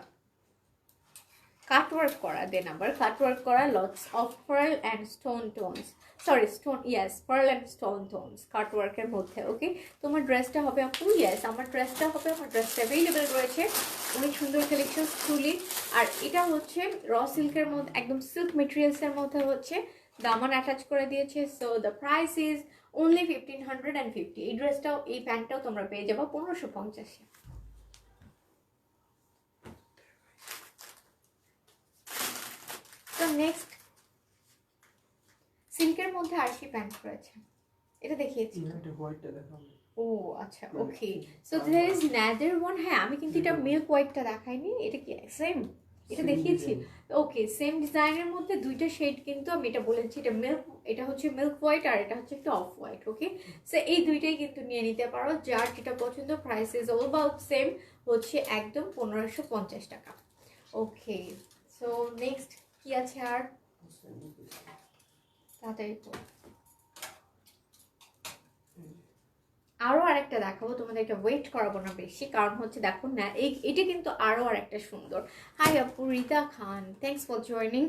কাটওয়ার্ক করা, দেন আবার কাটওয়ার্ক করা, lots of pearl and stone tones, sorry stone, yes pearl and stone tones কাটওয়ার্কের মধ্যে। ওকে, তোমার ড্রেসটা হবে আপু? ইয়েস, আমার ড্রেসটা হবে। আমার ড্রেসটা অ্যাভেলেবেল রয়েছে, অনেক সুন্দর কালেকশন ট্রুলি। আর এটা হচ্ছে র সিল্কের মধ্যে, একদম সিল্ক মেটেরিয়ালসের মধ্যে হচ্ছে দামান অ্যাটাচ করে দিয়েছে। So the price is only 1550। এই ড্রেসটাও, এই প্যান্টটাও তোমরা পেয়ে যাবো 1550। তো নেক্সট সিল্কের মধ্যে আর কি প্যান্ট রয়েছে? এটা দেখিয়েছি। ও আচ্ছা, okay. So there is another one. হ্যাঁ, আমি কিন্তু এটা মিল্ক হোয়াইটটা দেখাইনি, এটা কি সেম? এটা দেখিয়েছি। ওকে, সেম ডিজাইনের মধ্যে দুইটা শেড কিন্তু আমি এটা বলেছি, এটা মিল্ক, এটা হচ্ছে মিল্ক হোয়াইট আর এটা হচ্ছে একটা অফ হোয়াইট। ওকে, সো এই দুইটাই কিন্তু নিয়ে নিতে পারো, যার যেটা পছন্দ। Price is all about same, হচ্ছে একদম 1550 টাকা। ওকে, সো নেক্সট কি আছে আর? তাড়াতাড়ি আরও আরেকটা দেখাবো, তোমাদেরকে ওয়েট করাবো না বেশি, কারণ হচ্ছে দেখো না এটা কিন্তু আরও আরেকটা সুন্দর। হাই আপু Rita Khan, thanks for joining,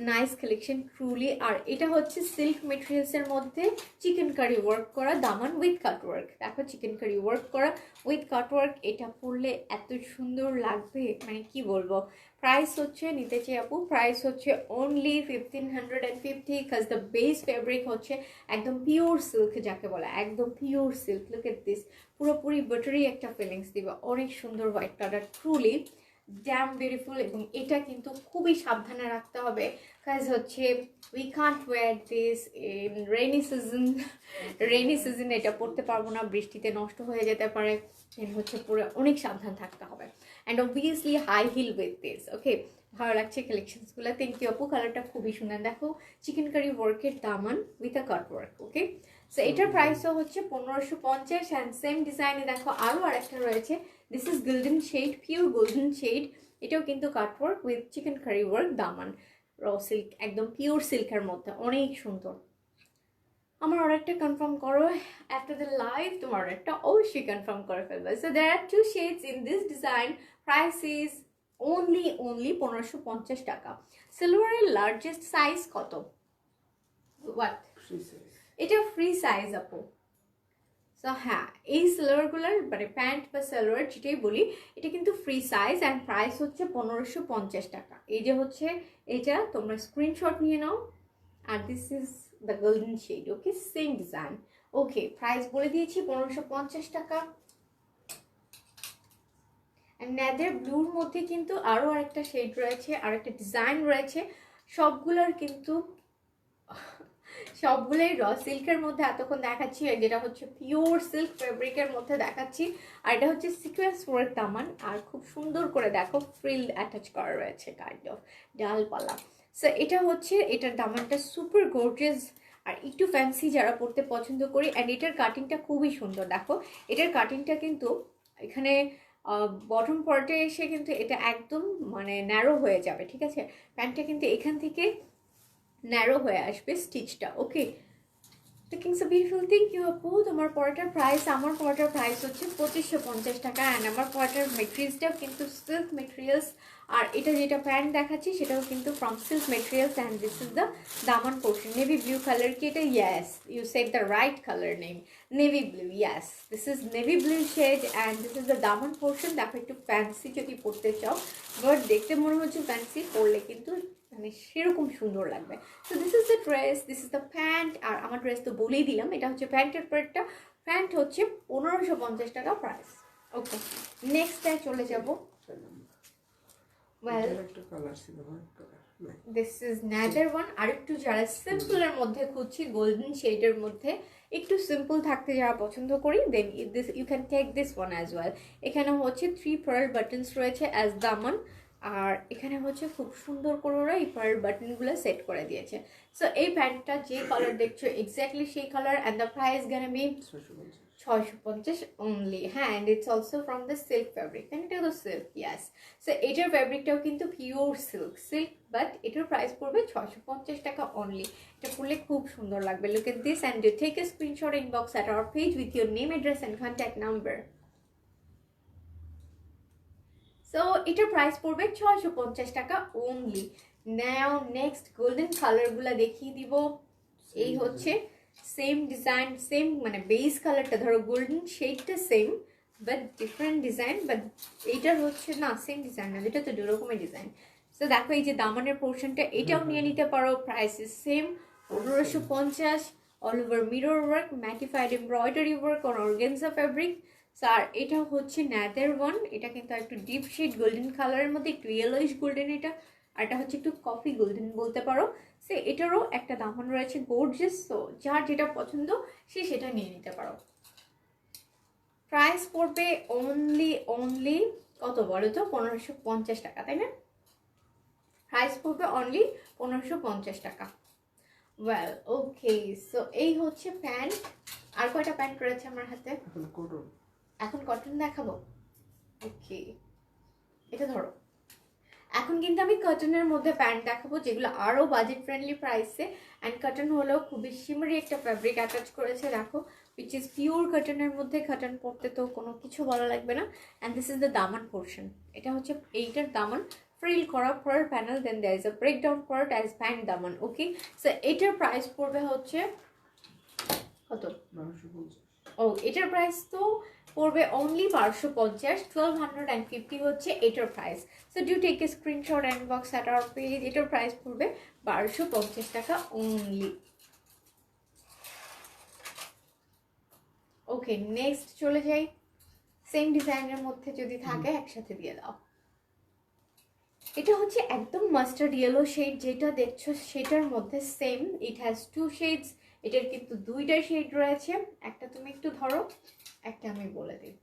nice collection truly. আর এটা হচ্ছে সিল্ক মেটেরিয়ালসের মধ্যে চিকেন কারি ওয়ার্ক করা দামান উইথ কাট ওয়ার্ক। দেখো চিকেন কারি ওয়ার্ক করা উইথ কাট ওয়ার্ক, এটা পরলে এত সুন্দর লাগবে মানে কি বলবো। প্রাইস হচ্ছে নিতে চাই আপু, প্রাইস হচ্ছে only 1550, because the base fabric হচ্ছে একদম পিওর সিল্ক, যাকে বলে একদম pure silk. Look at this, পুরোপুরি বাটারি একটা ফিলিংস দিবে, অনেক সুন্দর white colour, truly damn beautiful. এবং এটা কিন্তু খুবই সাবধানে রাখতে হবে, কাজ হচ্ছে we can't wear this in rainy season. Rainy season এটা পড়তে পারবো না, বৃষ্টিতে নষ্ট হয়ে যেতে পারে, হচ্ছে পুরো অনেক সাবধান থাকতে হবে। And obviously high heel with this. Okay, ভালো লাগছে কালেকশনসগুলো, থ্যাংক ইউ আপু। কালারটা খুবই সুন্দর, দেখো চিকেন কারি ওয়ার্কের দামান with a cut work. Okay, so এটার প্রাইসও হচ্ছে 1550। অ্যান্ড সেম ডিজাইনে দেখো আরও আরেকটা রয়েছে, this is golden shade, pure golden shade, এটাও কিন্তু cut work with chikankari work দামান, র সিল্ক, একদম পিওর সিল্কের মধ্যে, অনেক সুন্দর। আমার অর্ডারটা কনফার্ম করো আফটার দ্য লাইভ, তোমার অর্ডারটা অবশ্যই কনফার্ম করে ফেলবে। So there are 2 shades in this design, price is only 1550 টাকা। সিলভারের লার্জেস্ট সাইজ কত? হোয়াট? এটা ফ্রি সাইজ আপু। সো হ্যাঁ, এই সালোয়ারগুলোর মানে প্যান্ট বা সালোয়ার যেটাই বলি, এটা কিন্তু ফ্রি সাইজ অ্যান্ড প্রাইস হচ্ছে 1550 টাকা। এই যে হচ্ছে এটা, তোমরা স্ক্রিনশট নিয়ে নাও। আর this is the golden shade. Okay, same design. Okay, price বলে দিয়েছি 1550 টাকা। নেদার ব্লুর মধ্যে কিন্তু আরও আরেকটা শেড রয়েছে, আর একটা ডিজাইন রয়েছে, সবগুলোর কিন্তু সবগুলোই র সিল্কের মধ্যে এতক্ষণ দেখাচ্ছি, যেটা হচ্ছে পিওর সিল্ক ফেব্রিকের মধ্যে দেখাচ্ছি। আর এটা হচ্ছে সিকোয়েন্স ওয়ার্ক দামান, আর খুব সুন্দর করে দেখো ফ্রিল অ্যাটাচ করা রয়েছে, কাইন্ড অফ ডালপালা। সো এটা হচ্ছে, এটার দামানটা সুপার গর্জিয়াস আর একটু ফ্যান্সি যারা পড়তে পছন্দ করি। অ্যান্ড এটার কাটিংটা খুবই সুন্দর, দেখো এটার কাটিংটা কিন্তু এখানে বটম পার্টে এসে কিন্তু এটা একদম মানে ন্যারো হয়ে যাবে, ঠিক আছে? প্যান্টটা কিন্তু এখান থেকে ন্যারো হয়ে আসবে স্টিচটা। Okay, looking so beautiful, thank you আপু। তোমার পরটার প্রাইস, আমার পরটার প্রাইস হচ্ছে 2550 টাকা। অ্যান্ড আমার পরটার মেটেরিয়ালসটাও কিন্তু সিল্ক মেটেরিয়ালস। আর এটা যেটা প্যান্ট দেখাচ্ছি সেটাও কিন্তু from silk materials. And this is the দামান পোর্শন, নেভি ব্লু কালার কি এটা? Yes, you said the right colour name, navy blue. Yes, this is navy blue shade and this is the দামান portion. দেখো একটু fancy যদি পড়তে চাও, but দেখতে মনে হচ্ছে ফ্যান্সি, পরলে কিন্তু মানে সেরকম সুন্দর লাগবে। So this is the dress, this is the pant. আর আমার ড্রেস তো বলেই দিলাম, এটা হচ্ছে প্যান্টের পার্টটা। প্যান্ট হচ্ছে 1550 টাকা প্রাইস। ওকে, নেক্সটে চলে যাব। Well, this is another one. আর একটু যারা সিম্পলের মধ্যে খুঁজছি, গোল্ডেন শেডের মধ্যে একটু সিম্পল থাকতে যারা পছন্দ করি, then this you can take this one as well. এখানে হচ্ছে 3 পার্ল বাটনস রয়েছে অ্যাজ দামান। আর এখানে হচ্ছে খুব সুন্দর করে ওরা এই পার্ল বাটনগুলো সেট করে দিয়েছে। সো এই প্যান্টটা যে কালার দেখছো এক্স্যাক্টলি সেই colour. And the price gonna be 650 only. হ্যাঁ, and it's also from the silk fabric. Then এটা তো সিল্ক, ইয়াস। সো এটার ফ্যাব্রিকটাও কিন্তু পিওর সিল্ক, বাট এটার প্রাইস পড়বে 650 টাকা অনলি। এটা পরলে খুব সুন্দর লাগবে। Look at this and you take a screenshot inbox at our page with your name, address and contact number. So এটার প্রাইস পড়বে 650 টাকা অনলি। নাও নেক্সট গোল্ডেন কালারগুলো দেখিয়ে দিব। এই হচ্ছে সেম ডিজাইন, সেম মানে বেস কালারটা ধরো গোল্ডেন শেডটা সেম, বাট ডিফারেন্ট ডিজাইন। বাট এইটার হচ্ছে না সেম ডিজাইন না, এটা তো দু রকমের ডিজাইন। সো দেখো এই যে দামানের পোর্শনটা, এটাও নিয়ে নিতে পারো, price is same 1550। All over mirror work, mattified embroidery work on organza fabric. আর এটা হচ্ছে নাদার ওয়ান, এটা কিন্তু একটু ডিপ শেড গোল্ডেন কালারের মধ্যে, একটু ইয়েলোইশ গোল্ডেন এটা। আর এটা হচ্ছে একটু কফি গোল্ডেন বলতে পারো। সে এটারও একটা দামান রয়েছে গর্জিয়াস। সো যার যেটা পছন্দ সে সেটা নিয়ে নিতে পারো। প্রাইস পড়বে অনলি কত বলো তো? 1550 টাকা, তাই না? প্রাইস পড়বে অনলি 1550 টাকা। ওয়েল, ওকে, সো এই হচ্ছে প্যান্ট। আর কয়টা প্যান্ট রয়েছে আমার হাতে? এখন কটন দেখাবো। ওকে, এটা ধরো। এখন কিন্তু আমি কটনের মধ্যে প্যান্ট দেখাবো যেগুলো আরও বাজেট ফ্রেন্ডলি প্রাইসে, অ্যান্ড কটন হলেও খুবই শিমারি একটা ফ্যাব্রিক অ্যাটাচ করেছে দেখো, উইচ ইজ পিওর কটনের মধ্যে। কটন পরতে তো কোনো কিছু ভালো লাগবে না। অ্যান্ড দিস ইজ দ্য দামান পোর্শন, এটা হচ্ছে এইটার দামান ফ্রিল করা per panel, then there is a breakdown part as pant দামান। ওকে, সো এটার প্রাইস পড়বে হচ্ছে কত? ও এটার প্রাইস তো পড়বে অনলি 1250, 1250 হচ্ছে এটার price. So do take a screenshot and box at our page. এটার প্রাইস পড়বে 1250 টাকা অনলি। ওকে, নেক্সট চলে যাই। সেম ডিজাইনের মধ্যে যদি থাকে একসাথে দিয়ে দাও। এটা হচ্ছে একদম মাস্টার্ড ইয়েলো শেড, যেটা দেখছো সেটার মধ্যে same, it has two shades. এটার কিন্তু দুইটা শেড রয়েছে, একটা তুমি একটু ধরো, একটা আমি বলে দিই,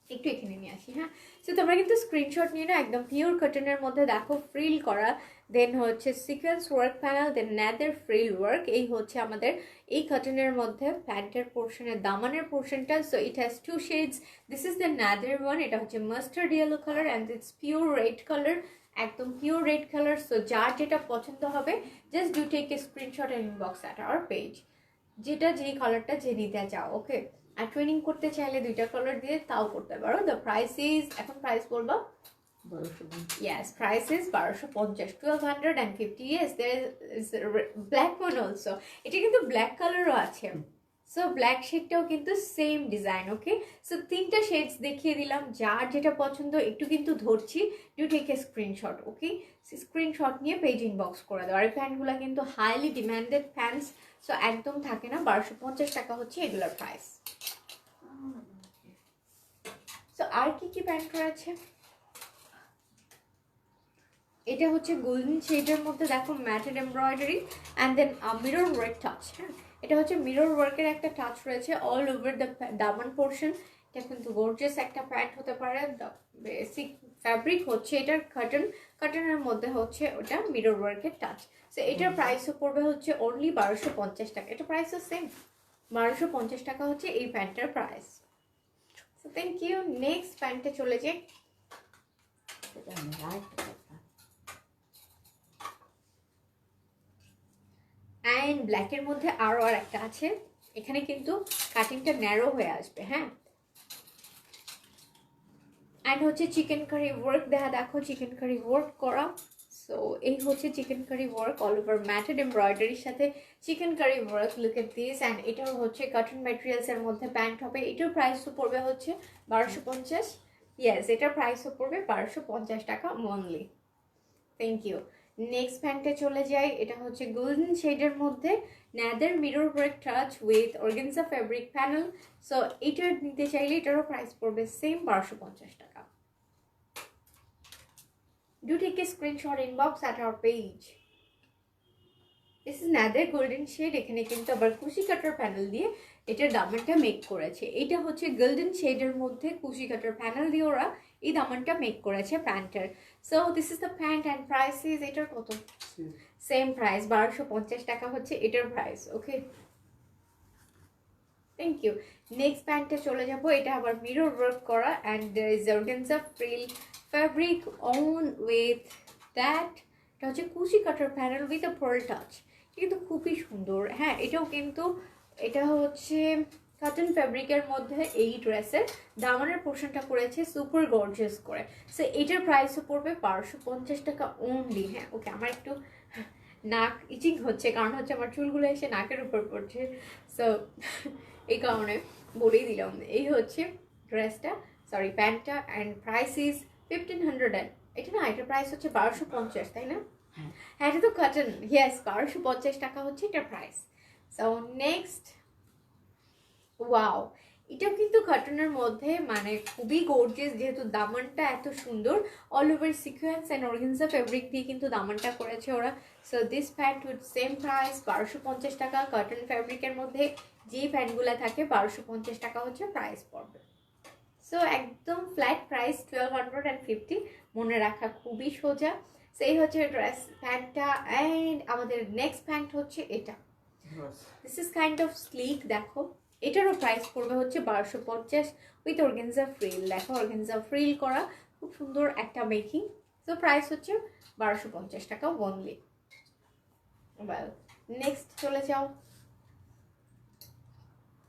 একটু এখানে নিয়ে আসি। হ্যাঁ, সো তোমরা কিন্তু স্ক্রিনশট নিয়ে না, একদম পিওর কটনের মধ্যে দেখো ফ্রিল করা, দেন হচ্ছে সিকোয়েন্স ওয়ার্ক প্যানেল, দেন ন্যাদের ফ্রিল ওয়ার্ক। এই হচ্ছে আমাদের এই কটনের মধ্যে প্যান্টের পোর্শনের দামানের পোর্শনটা। So it has two shades, this is the another one, এটা হচ্ছে mustard yellow colour and it's pure red colour, একদম পিওর রেড কালার। সো যার যেটা পছন্দ হবে just do take a screenshot and inbox at our page, যেটা যেই কালারটা যে নিতে চাও। ওকে, আর টুইনিং করতে চাইলে দুইটা কালার দিয়ে তাও করতে পারো। দ্য প্রাইস ইজ, এখন প্রাইস বলবো, yes, price is 1250, 1250. Yes, there is a black one also. এটা কিন্তু ব্ল্যাক কালারও আছে। সো ব্ল্যাক শেডটাও কিন্তু সেম ডিজাইন। ওকে, সো তিনটা শেডস দেখিয়ে দিলাম, যার যেটা পছন্দ একটু কিন্তু ধরছি, do take a screenshot. Okay, screenshot নিয়ে পেজ ইনবক্স করে দাও। আর এই প্যান্টগুলো কিন্তু হাইলি ডিমান্ডেড প্যান্টস, সো একদম থাকে না। 1250 টাকা হচ্ছে এগুলোর প্রাইস। সো আর কি কি প্যান্ট রয়েছে? এটা হচ্ছে গোল্ডেন শেডের মধ্যে দেখো matted embroidery and then mirror work touch. হ্যাঁ, এটা হচ্ছে মিরর ওয়ার্কের একটা টাচ রয়েছে অল ওভার দ্য দামান পোর্শন। এটা কিন্তু গর্জিয়াস একটা প্যান্ট হতে পারে। বেসিক ফ্যাব্রিক হচ্ছে এটার কটন, কটনের মধ্যে হচ্ছে ওটা মিরর ওয়ার্কের টাচ। সো এটার প্রাইসও পড়বে হচ্ছে অনলি 1250 টাকা। এটা প্রাইসও সেম, 1250 টাকা হচ্ছে এই প্যান্টের price. So thank you. Next প্যান্টে চলে যাই। অ্যান্ড ব্ল্যাকের মধ্যে আরও আর একটা আছে, এখানে কিন্তু কাটিংটা ন্যারো হয়ে আসবে। হ্যাঁ, অ্যান্ড হচ্ছে চিকেন কারি ওয়ার্ক দেখা, দেখো চিকেন কারি ওয়ার্ক করা। সো এই হচ্ছে chikankari work all over matted এমব্রয়ডারির সাথে chikankari work. Look at this. অ্যান্ড এটাও হচ্ছে কটন ম্যাটেরিয়ালসের মধ্যে প্যান্ট হবে। এটার প্রাইসও পড়বে হচ্ছে 1250। ইয়েস, এটার প্রাইসও পড়বে 1250 টাকা অনলি। Thank you. নেক্সট প্যান্টে চলে যাই। এটা হচ্ছে গোল্ডেন শেডের মধ্যে another mirror work touch with organza fabric panel. So এটার নিতে চাইলে এটারও প্রাইস পড়বে সেম 1250 টাকা। Do take a screenshot inbox at our page. This is another golden shade. এখানে কিন্তু আবার কুশি কাটার প্যানেল দিয়ে এটার দামানটা মেক করেছে। এটা হচ্ছে গোল্ডেন শেডের মধ্যে কুশি কাটার প্যানেল দিয়ে ওরা এই দামানটা মেক করেছে প্যান্টের। So this is the pant and price is, এটার কত? সেম প্রাইস, 1250 টাকা হচ্ছে এটার price. Okay, thank you. Next প্যান্টে চলে যাব। এটা আবার মিরর ওয়ার্ক করা and is organza frill fabric on with that. এটা হচ্ছে কুশি কাটার panel with a pearl touch, কিন্তু খুবই সুন্দর। হ্যাঁ, এটাও কিন্তু, এটা হচ্ছে কটন ফ্যাব্রিকের মধ্যে এই ড্রেসের দামানের পোর্শনটা করেছে সুপার গর্জিয়াস করে। সো এটার প্রাইসও পড়বে 1250 টাকা অনলি। হ্যাঁ, ওকে, আমার একটু নাক ইচিং হচ্ছে, কারণ হচ্ছে আমার চুলগুলো এসে নাকের উপর পড়ছে। সো এই কারণে বলেই দিলাম। এই হচ্ছে ড্রেসটা, সরি প্যান্টটা, অ্যান্ড প্রাইস ইজ 1500। এটা না, এটার প্রাইস হচ্ছে 1250, তাই না? হ্যাঁ, এটা তো কটন। ইয়েস, 1250 টাকা হচ্ছে এটার প্রাইস। সো নেক্সট, ওয়াও, এটাও কিন্তু কটনের মধ্যে, মানে খুবই গর্জিয়াস, যেহেতু দামানটা এত সুন্দর all over sequence and organza fabric দিয়ে কিন্তু দামানটা করেছে ওরা। So this pant with same price 1250 টাকা। কটন ফ্যাব্রিকের মধ্যে যেই প্যান্টগুলো থাকে 1250 টাকা হচ্ছে প্রাইস পড়বে। সো একদম ফ্ল্যাট প্রাইস 1250, মনে রাখা খুবই সোজা। সেই হচ্ছে ড্রেস প্যান্টটা। অ্যান্ড আমাদের নেক্সট প্যান্ট হচ্ছে এটা। This is kind of slick. দেখো এটারও প্রাইস পড়বে হচ্ছে 1250 উইথ অর্গানজা ফ্রিল। দেখো অর্গানজা ফ্রিল করা, খুব সুন্দর একটা মেকিং। তো প্রাইস হচ্ছে 1250 টাকা ওনলি। ওয়েল নেক্সট চলে যাও,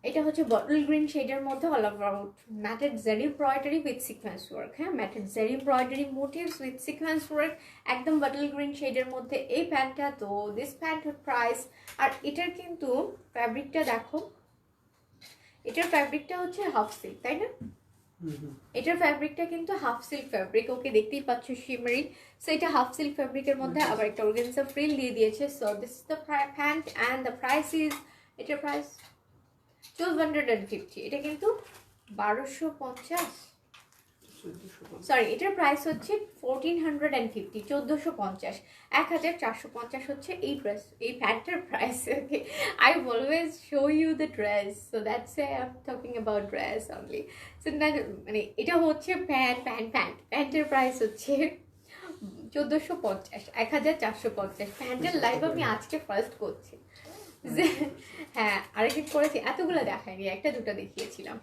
এটা হচ্ছে বটল গ্রিন শেডের মধ্যে অল অ্যাবাউট ম্যাটেড জারি এমব্রয়ডারি উইথ সিকোয়েন্স ওয়ার্ক। হ্যাঁ, ম্যাটেড জারি embroidery motives with sequence work, একদম বটল গ্রিন শেডের মধ্যে এই প্যান্টটা। তো দিস প্যান্ট প্রাইস, আর এটার কিন্তু ফ্যাব্রিকটা দেখো, এটার ফ্যাব্রিকটা হচ্ছে হাফ সিল্ক, তাই না? এটার ফ্যাব্রিকটা কিন্তু হাফ সিল্ক ফ্যাব্রিক, ওকে দেখতেই পাচ্ছ শিমারি। সো এটা হাফ সিল্ক ফ্যাব্রিকের মধ্যে আবার একটা অর্গানজা ফ্রিল দিয়ে দিয়েছে। So this is the pant and the price is, এটার প্রাইস 1250। এটা কিন্তু 1250, সরি এটার প্রাইস হচ্ছে 1450, 1450, 1450 হচ্ছে এই ড্রেস, এই প্যান্টের price. Okay, I always show you the dress, so that's why I am talking about dress only. So মানে এটা হচ্ছে প্যান্টের প্রাইস হচ্ছে 1450, 1450। প্যান্টের লাইভ আমি আজকে ফার্স্ট করছি। হ্যাঁ, আরেকদিন করেছি, এতগুলো দেখায়নি, একটা দুটো দেখিয়েছিলাম।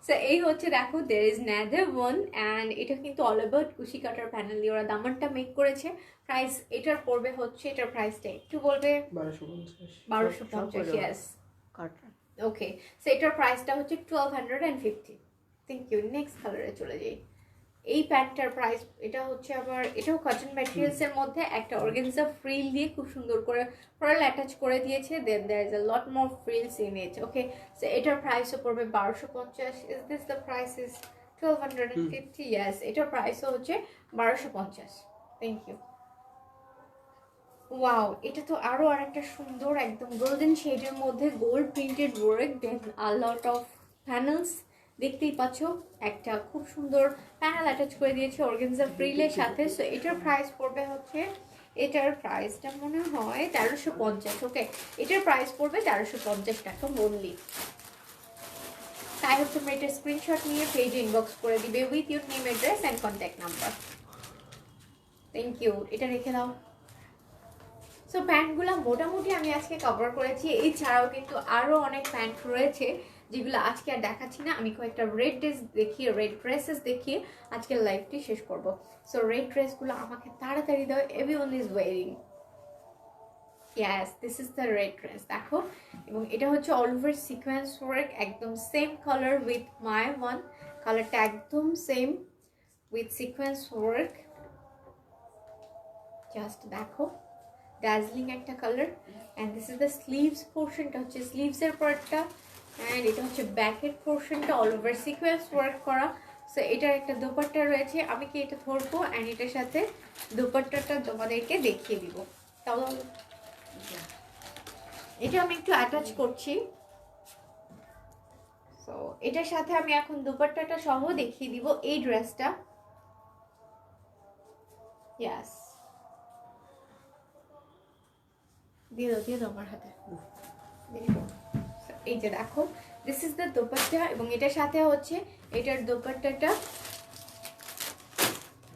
সো এই হচ্ছে দেখো, there is another one, and এটা কিন্তু অল অ্যাবাউট কুশি কাটার প্যানেল দিয়ে ওরা দামানটা মেক করেছে। প্রাইস এটার পড়বে হচ্ছে, এটার প্রাইসটা একটু বলবে, 1250। ইয়েস, ওকে। সো এটার প্রাইসটা হচ্ছে 1250। Thank you. নেক্সট কালারে চলে যাই। এই প্যান্টটার প্রাইস, এটা হচ্ছে আবার, এটাও কটন ম্যাটেরিয়ালসের মধ্যে একটা অর্গানজা ফ্রিল দিয়ে খুব সুন্দর করে ফ্রিল অ্যাটাচ করে দিয়েছে। Then there is a lot more frills in it. Okay, so এটার প্রাইসও পড়বে 1250। Is this the price is 1250? Yes, এটার প্রাইসও হচ্ছে 1250। Thank you. ওয়াও, এটা তো আরো আরেকটা সুন্দর একদম গোল্ডেন শেডের মধ্যে gold printed work, then a lot of panels. দেখতেই পাচ্ছ একটা খুব সুন্দর প্যানেল অ্যাটাচ করে দিয়েছে অর্গানজা ফ্রিলের সাথে। সো এটার প্রাইস পড়বে হচ্ছে, এটার প্রাইসটা মনে হয় 1350। ওকে, এটার প্রাইস পড়বে 1350 টাকা ওনলি। তাই হচ্ছে তোমরা এটা স্ক্রিনশট নিয়ে পেজে ইনবক্স করে দিবে with your name, address and contact number. Thank you, এটা রেখে দাও। সো প্যান্টগুলো মোটামুটি আমি আজকে কভার করেছি। এছাড়াও কিন্তু আরও অনেক প্যান্ট রয়েছে যেগুলো আজকে আর দেখাচ্ছি না। আমি কয়েকটা রেড ড্রেসেস দেখিয়ে আজকের লাইভটি শেষ করব। সো রেড ড্রেসগুলো আমাকে তাড়াতাড়ি দাও, everyone is wiring. Yes, this is the red dress, দেখো। এবং এটা হচ্ছে অল ওভার সিকোয়েন্স ওয়ার্ক, একদম same colour with my one, কালারটা একদম same with sequence work. Just দেখো, দার্জিলিং একটা colour. And this is the sleeves পোর্শনটা, হচ্ছে স্লিভসের পার্টটা, অ্যান্ড এটা হচ্ছে ব্যাকের পোর্শনটা অল ওভার সিকোয়েন্স ওয়ার্ক করা। সো এটার একটা দোপাট্টা রয়েছে, আমি কি এটা ধরবো অ্যান্ড এটার সাথে দোপাট্টাটা তোমাদেরকে দেখিয়ে দিব। তাহলে এটা আমি একটু অ্যাটাচ করছি। সো এটার সাথে আমি এখন দোপাট্টাটা সহ দেখিয়ে দিব এই ড্রেসটা। ইয়াস, দিয়ে দাও আমার হাতে। এই যে দেখো, দিস ইজ দ্য দোপাট্টা, এবং এটার সাথে হচ্ছে এটার দোপাট্টাটা,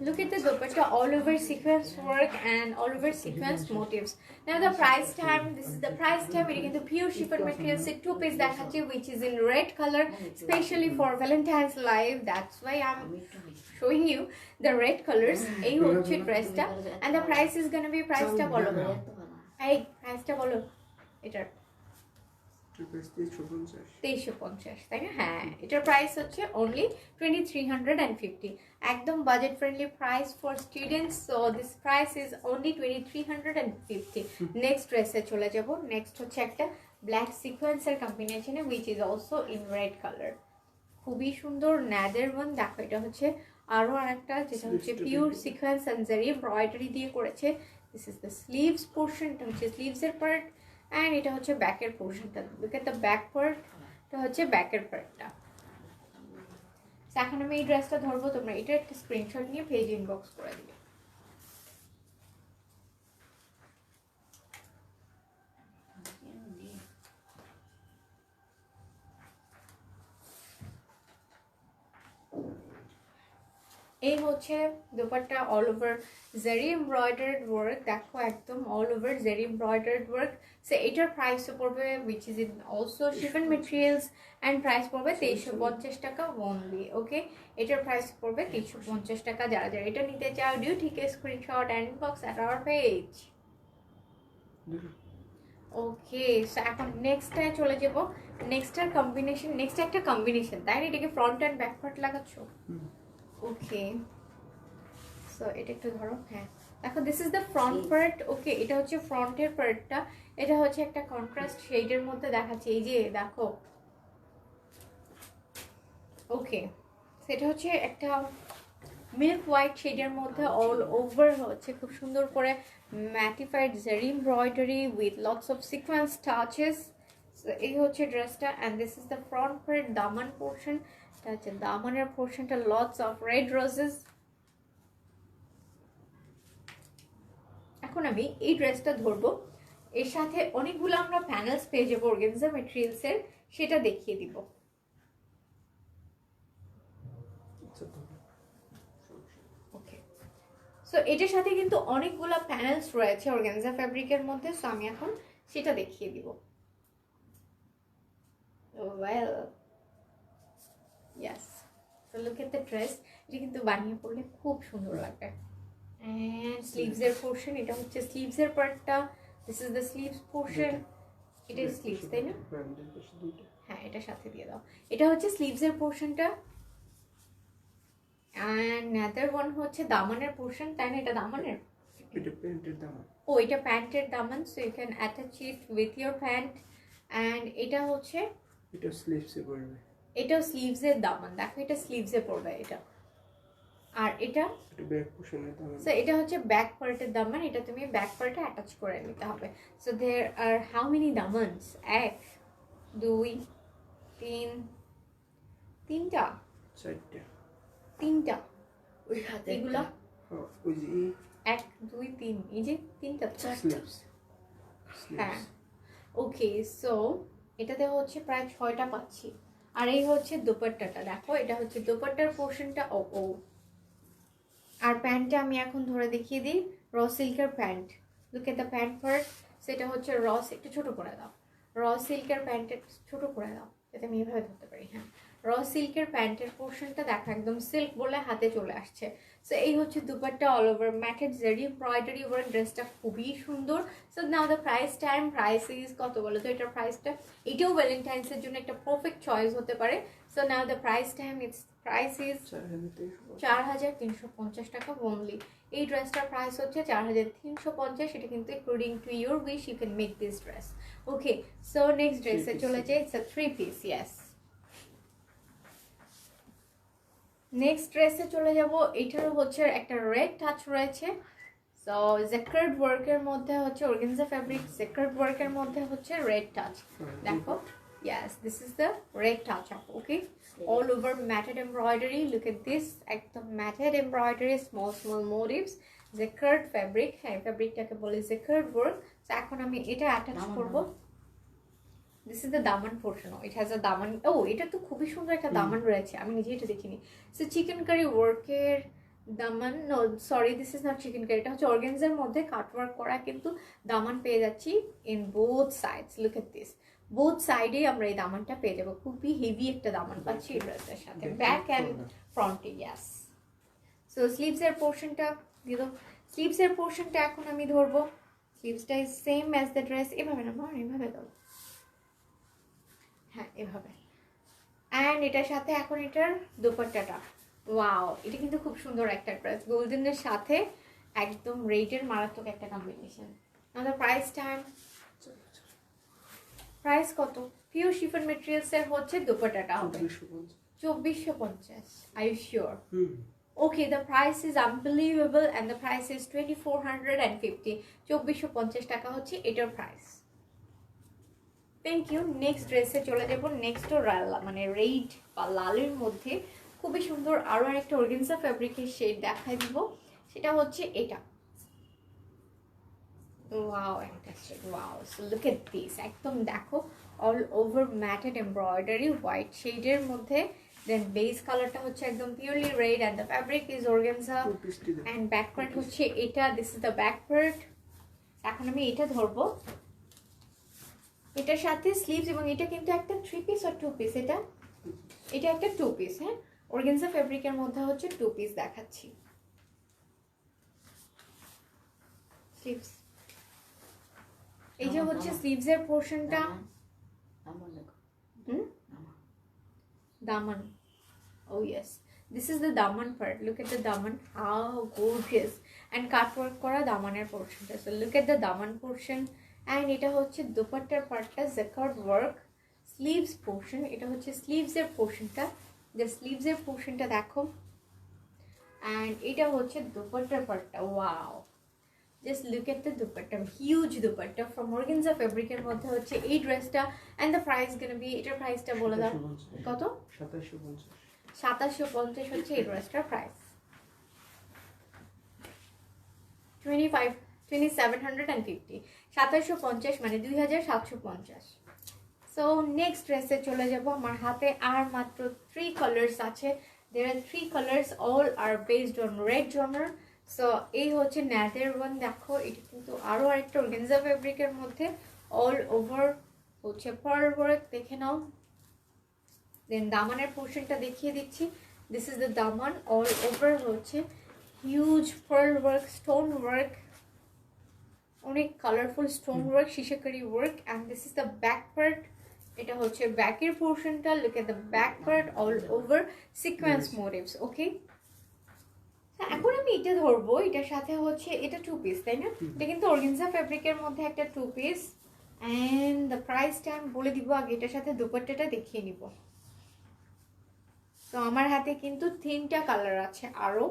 look at the dupatta, all over sequence work and all over sequence motifs. Now the price time, this is the price time. It is the pure chiffon material set 2 piece dekhachhe which is in red color, especially for Valentine's live. That's why I'm showing you the red colors. এই হচ্ছে ড্রেসটা, and the price is going to be, price টা বলো, এই price টা বলো এটার। 2350, তাই না? হ্যাঁ, এটার প্রাইস হচ্ছে অনলি 2350, একদম budget friendly price for students. So this price is only 2350। Next ড্রেসে চলে যাব। নেক্সট হচ্ছে একটা ব্ল্যাক সিকোয়েন্সের কম্বিনেশনে which is also in red colour, খুবই সুন্দর ন্যাদের ওয়ান। দেখো, এটা হচ্ছে আরও আরেকটা, যেটা হচ্ছে pure sequence and zari embroidery দিয়ে করেছে। দিস ইজ দ্য স্লিভস পোর্শনটা, হচ্ছে স্লিভসের পার্ট, অ্যান্ড এটা হচ্ছে ব্যাকের পোর্শনটা। লুক এট দ্য ব্যাক পার্টটা, হচ্ছে ব্যাকের পার্টটা। এখন আমি এই ড্রেসটা ধরবো, তোমরা এটা একটা স্ক্রিনশট নিয়ে পেজ ইনবক্স করে দিবে। এই হচ্ছে dupatta, all over Jerry embroidered work, দেখো একদম all over Jerry embroidered work. So এটার প্রাইসও পড়বে which is in also chiffon materials and price পড়বে 2350 টাকা অনলি। ওকে, এটার প্রাইস পড়বে 2350 টাকা। যারা যারা এটা নিতে চাও do take screenshot and inbox at our page. Okay, so এখন নেক্সটটায় চলে যাব। নেক্সটটার কম্বিনেশন, নেক্সট একটা কম্বিনেশন, তাই না? এটাকে ফ্রন্ট অ্যান্ড ব্যাক পার্ট লাগাচ্ছ? ওকে, সো এটা একটু ধরো। হ্যাঁ দেখো, this is the front part. Okay, এটা হচ্ছে ফ্রন্টের পার্টটা। এটা হচ্ছে একটা কন্ট্রাস্ট শেডের মধ্যে দেখাচ্ছে, এই যে দেখো। ওকে, সেটা হচ্ছে একটা মিল্ক হোয়াইট শেডের মধ্যে অল ওভার হচ্ছে খুব সুন্দর করে ম্যাটিফাইড জারি embroidery with lots of sequence touches. এই হচ্ছে ড্রেসটা and this is the front part, Daman portion. এটা হচ্ছে দামানের পোর্শনটা, লটস অফ রেড রোজেস। এখন আমি এই ড্রেসটা ধরবো, এর সাথে অনেকগুলো আমরা প্যানেলস পেয়ে যাবো অর্গানজা মেটেরিয়ালসের, সেটা দেখিয়ে দিব। ওকে, সো এটার সাথে কিন্তু অনেকগুলো প্যানেলস রয়েছে অর্গানজা ফ্যাব্রিকের মধ্যে, সো আমি এখন সেটা দেখিয়ে দিব। Well yes, so look at the dress. এটা কিন্তু বানিয়ে পড়লে খুব সুন্দর লাগবে। অ্যান্ড স্লিভসের পোর্শন, এটা হচ্ছে স্লিভসের পার্টটা। This is the sleeves portion. এটা স্লিভস, তাই না? হ্যাঁ, এটা সাথে দিয়ে দাও। এটা হচ্ছে স্লিভসের পোর্শনটা অ্যান্ড নেদার ওয়ান হচ্ছে দামানের পোর্শন, তাই না? এটা দামানের,
এটা প্যান্টের দামান।
ও এটা প্যান্টের দামান, so you can attach it with your pant. And এটা হচ্ছে,
এটা স্লিভসে পড়বে।
এটাও স্লিভসের দামান, দেখো এটা স্লিভসে পড়বে এটা। আর এটা
ব্যাক পোর্শনের দামান।
সো এটা হচ্ছে ব্যাক পার্টের দামান, এটা তুমি ব্যাক পার্টে অ্যাটাচ করে নিতে হবে। So there are how many damans? 1 2 3, তিনটা, তিনটা।
ওই হাতে
এগুলা
ওই যে
1 2 3, এই যে তিনটা তো।
স্লিভস।
হ্যাঁ, ওকে, সো এটাতে হচ্ছে প্রায় 6টা পাচ্ছি। আর এই হচ্ছে দোপাট্টাটা, দেখো এটা হচ্ছে দোপাট্টার পোর্শনটা। ও ও, আর প্যান্টটা আমি এখন ধরে দেখিয়ে দিই। র সিল্কের pant, look at the pant part. সেটা হচ্ছে একটু ছোট করে দাও। র সিল্কের প্যান্টের ছোট করে দাও, যাতে আমি এভাবে ধরতে পারি। হ্যাঁ, র সিল্কের প্যান্টের পোর্শনটা দেখো, একদম সিল্ক বলে হাতে চলে আসছে। সো এই হচ্ছে দুপাট্টা, অল ওভার ম্যাটেড জারি এমব্রয়ডারি ওয়ার্ক। ড্রেসটা খুবই সুন্দর। So now the price time. Price is কত বলো তো? এটার প্রাইসটা, এটাও ভ্যালেন্টাইন্সের জন্য একটা পারফেক্ট চয়েস হতে পারে। So now the price time, it's price is 4350 টাকা অনলি। এই ড্রেসটার প্রাইস হচ্ছে 4350। এটা কিন্তু according to your wish you can make this dress. Okay, so next ড্রেসে চলে যাই। It's a 3 piece. Yes, next ড্রেসে চলে যাব। এটারও হচ্ছে একটা রেড টাচ রয়েছে। সো জেকার্ড ওয়ার্কের মধ্যে হচ্ছে অর্গানজা ফ্যাব্রিক, জেকার্ড ওয়ার্কের মধ্যে হচ্ছে রেড টাচ। দেখো, yes, this is the red touch up. Okay, all over matted embroidery. Look at this, একদম matted embroidery, small motifs, jacquard fabric. হ্যাঁ, ফ্যাব্রিকটাকে বলে jacquard work। তো এখন আমি এটা অ্যাটাচ করব। This is the daman portion. It has a daman. Oh, এটা তো খুবই সুন্দর একটা দামান রয়েছে, আমি নিজে এটা দেখিনি। সো চিকেন কারি ওয়ার্কের দামান, no sorry, this is not chikankari. এটা হচ্ছে অর্গানজার মধ্যে কাট ওয়ার্ক করা, কিন্তু দামান পেয়ে যাচ্ছি in both sides. Look at this, both সাইডে আমরা এই দামানটা পেয়ে যাবো। খুবই হেভি একটা দামান পাচ্ছি এই ড্রেসের সাথে, ব্যাক অ্যান্ড ফ্রন্টে। ইয়াস, সো স্লিভসের পোর্শনটা দিয়ে দাও। স্লিভসের পোর্শনটা এখন আমি ধরবো। স্লিভসটা is same as the dress. এভাবে না মা, এভাবে দাও। হ্যাঁ, এভাবে। অ্যান্ড এটার সাথে এখন এটার দোপাট্টাটা, ওয়াও, এটা কিন্তু খুব সুন্দর একটা ড্রেস। গোল্ডেনের সাথে একদম রেডের মারাত্মক একটা কম্বিনেশন। আমাদের প্রাইস টাইম, প্রাইস কত? পিওর শিফন মেটেরিয়ালসের হচ্ছে দোপাট্টাটা হবে 2450। Are you sure? Okay, the price is unbelievable and the price is 2450. 2450 টাকা হচ্ছে এটার প্রাইস। Thank you. নেক্সট ড্রেসে চলে যাবো। নেক্সটও মানে রেড বা লালের মধ্যে খুবই সুন্দর আরও একটা অর্গানজা ফ্যাব্রিকের শেড দেখাই দিব। সেটা হচ্ছে এটা। Wow, fantastic, wow. So look at this, একদম দেখো all over matted embroidery white শেডের মধ্যে। দেন বেস কালারটা হচ্ছে একদম purely red and the fabric is organza
two পিসটি দেন।
অ্যান্ড ব্যাক পার্ট হচ্ছে এটা, this is the back part. এখন আমি এটা ধরবো, এটার সাথে স্লিভস, এবং এটা কিন্তু একটা 3 পিস আর 2 পিস, এটা একটা 2 পিস। হ্যাঁ, অর্গানজা ফেব্রিকের মধ্যে হচ্ছে 2 পিস দেখাচ্ছি। স্লিভস, এই যে হচ্ছে স্লিভস এর পোরশনটা, daman. Oh yes, this is the daman part. Look at the daman, how gorgeous, and cut work kora damaner portion. So look at the daman portion, and এটা হচ্ছে দুপাট্টার পার্টটা jacquard work, sleeves portion, এটা হচ্ছে sleeves এর পোরশনটা, the sleeves এর পোরশনটা দেখো, and এটা হচ্ছে দুপাট্টার পার্টটা। Wow, just look at the dupatta, huge dupatta from organza fabric এর মধ্যে হচ্ছে এই ড্রেসটা, and the price gonna be, এটার প্রাইসটা বলে দাও কত?
2750।
2750 হচ্ছে এই ড্রেসটার প্রাইস। 2750, 2750 মানে 2750। সো নেক্সট ড্রেসে চলে যাব। আমার হাতে আর মাত্র 3 কালার্স আছে। there are 3 colors, all are based on red genre. So এই হচ্ছে ন্যাদের ওয়ান, দেখো এটা কিন্তু আরো আরেকটা অর্গানজা ফেব্রিকের মধ্যে অল ওভার হচ্ছে পার্ল ওয়ার্ক, দেখে নাও। দেন দামানের পোর্শনটা দেখিয়ে দিচ্ছি, this is the daman, all over হচ্ছে huge pearl work, stone work, অনেক colourful stone work, shishakari work, and this is the back part, এটা হচ্ছে ব্যাকের পোর্শনটা। Look at the back part, all over sequence motifs. Okay, এখন আমি এটা ধরবো, এটার সাথে হচ্ছে এটা 2 পিস, তাই না? এটা কিন্তু অর্গানজা ফেব্রিকের মধ্যে একটা 2 পিস, এন্ড দ্য প্রাইসটা আমি বলে দিব আগে, এটার সাথে দুপাট্টাটা দেখিয়ে নিব। তো আমার হাতে কিন্তু 3টা কালার আছে আরো,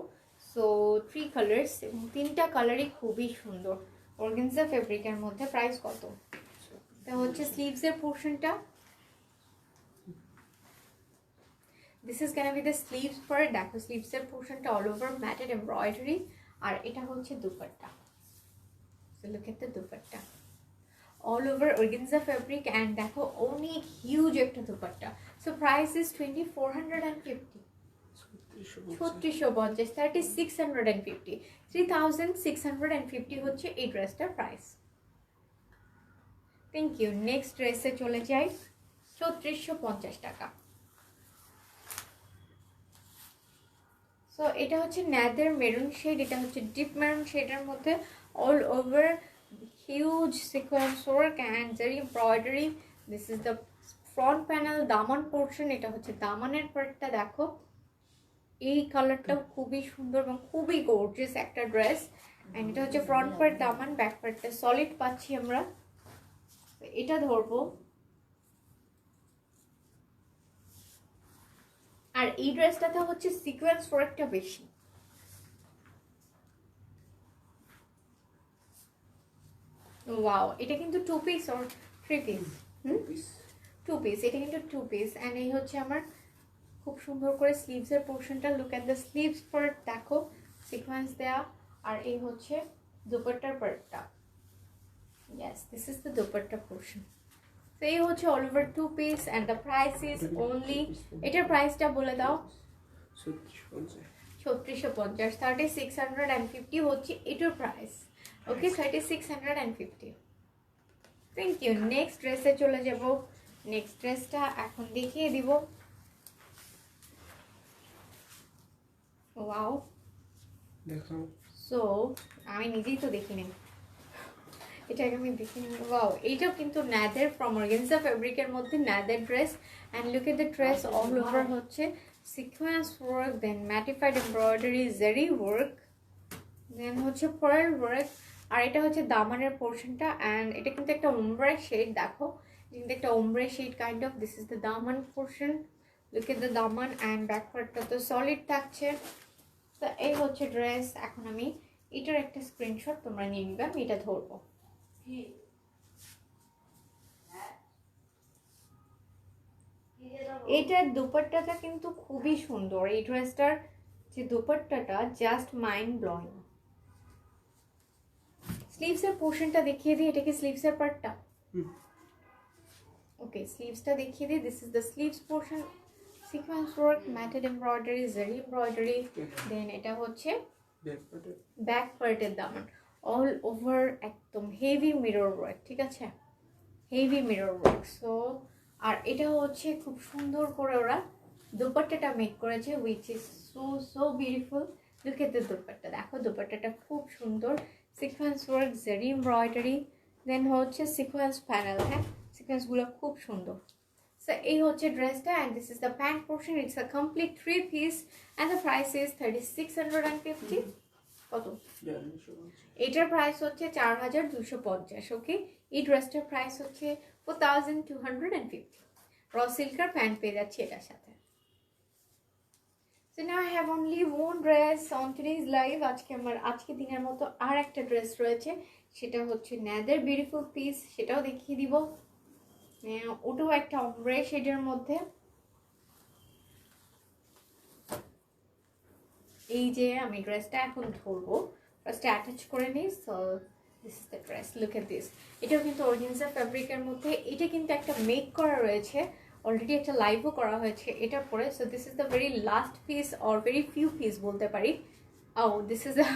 সো 3 কালার্স, এবং 3টা কালারই খুবই সুন্দর অর্গানজা ফেব্রিকের মধ্যে। প্রাইস কত? এটা হচ্ছে স্লিভস এর পোরশনটা, this is gonna be the sleeves part, দেখো স্লিভস এর পোরশনটা অল ওভার ম্যাটেড এমব্রয়ডারি, আর এটা হচ্ছে dupatta. So look at the dupatta, all over organza fabric, and দেখো অনেক হিউজ একটা দুপাট্টা। সো প্রাইস ইজ 2450, 3650, 3650, 3650 হচ্ছে এই ড্রেসটার প্রাইস। Thank you. নেক্সট ড্রেসে চলে যাই, 3450 টাকা। সো এটা হচ্ছে ন্যাদের মেরুন শেড, এটা হচ্ছে ডিপ মেরুন শেডের মধ্যে all over huge sequence work and zari embroidery. This is the front panel, daman portion, এটা হচ্ছে দামানের পার্টটা। দেখো এই কালারটা খুবই সুন্দর এবং খুবই গর্জিয়াস একটা ড্রেস, অ্যান্ড এটা হচ্ছে ফ্রন্ট পার্ট দামান, ব্যাক পার্টটা সলিড পাচ্ছি আমরা। এটা ধরবো, আর এই ড্রেসটাতে হচ্ছে সিকোয়েন্স ওয়ার্কটা বেশি। ওয়াও, এটা কিন্তু 2 পিস অর 3 পিস? 2 পিস, এটা কিন্তু 2 পিস, এন্ড এই হচ্ছে আমার খুব সুন্দর করে স্লিভস এর পোরশনটা। Look at the sleeves part, দেখো সিকোয়েন্স দেয়া, আর এই হচ্ছে দুপাট্টার পার্টটা। Yes, this is the dupatta portion. তো এই হচ্ছে all over 2 piece, and the price is only, এটার প্রাইসটা বলে দাও। 3650, 3650 হচ্ছে এটার price. Okay, 3650। Thank you. Next ড্রেসে চলে যাব। নেক্সট ড্রেসটা এখন দেখিয়ে দিব। ওয়াও,
দেখাও।
সো আমি নিজেই তো দেখিনি, এটাকে আমি দেখিনি। ওয়াও, এইটাও কিন্তু ন্যাদের ফ্রম অর্গানজা ফেব্রিকের মধ্যে another dress, and look at the dress all over হচ্ছে sequence work, then mattified embroidery, zari work, then হচ্ছে পার্ল ওয়ার্ক, আর এটা হচ্ছে দামানের পোর্শনটা, অ্যান্ড এটা কিন্তু একটা ওমব্রে শেড। দেখো কিন্তু একটা ombre shade kind of, this is the দামান পোর্শন। লুক এট দ্য দামান, অ্যান্ড ব্যাক পার্টটা তো সলিড থাকছে। তো এই হচ্ছে ড্রেস। এখন আমি এটার একটা স্ক্রিনশট তোমরা নিয়ে নিবে, আমি এটা ধরবো। এটার দুপাট্টাটা কিন্তু খুবই সুন্দর, এই ড্রেসটার যে দুপাট্টাটা জাস্ট মাইন্ড ব্লোয়িং। স্লিভস এর পোর্শনটা দেখিয়ে দিই, এটা কি স্লিভস এর পার্টটা? ওকে, স্লিভসটা দেখিয়ে দিই, this is the sleeves portion. Sequence work, matted embroidery, zari embroidery, then এটা হচ্ছে ব্যাক পার্টের দামান, অল ওভার একদম হেভি মিরর ওয়ার্ক, ঠিক আছে, হেভি মিরর ওয়ার্ক। সো আর এটা হচ্ছে খুব সুন্দর করে ওরা দুপাট্টাটা মেক করেছে, which is so so beautiful. Look at the dupatta, দেখো দুপাট্টাটা খুব সুন্দর, sequence work, zari embroidery, then হচ্ছে সিকোয়েন্স প্যানেল, হ্যাঁ সিকোয়েন্সগুলো খুব সুন্দর। সো এই হচ্ছে ড্রেসটা, and this is the pant portion, it's a complete 3 piece and the price is 3650। কত? এটার প্রাইস হচ্ছে 4250। ওকে, এই ড্রেসটার প্রাইস হচ্ছে 4250। র সিল্কার প্যান্ট পেয়ে যাচ্ছি এটার সাথে। So now I have only one dress on today's live. আজকে দিনের মতো আর একটা ড্রেস রয়েছে, সেটা হচ্ছে নেদার বিউটিফুল পিস, সেটাও দেখিয়ে দিব। ওটাও একটা অমব্রে শেডের মধ্যে। এই যে আমি ড্রেসটা এখন ধরবো, ফার্স্টে অ্যাটাচ করে নিই। So this is the dress, look at this. এটাও কিন্তু অর্গানজা ফ্যাব্রিকের মধ্যে, এটা কিন্তু একটা মেক করা রয়েছে, অলরেডি একটা লাইভও করা হয়েছে এটার পরে। So this is the very last piece or very few piece বলতে পারি। This is the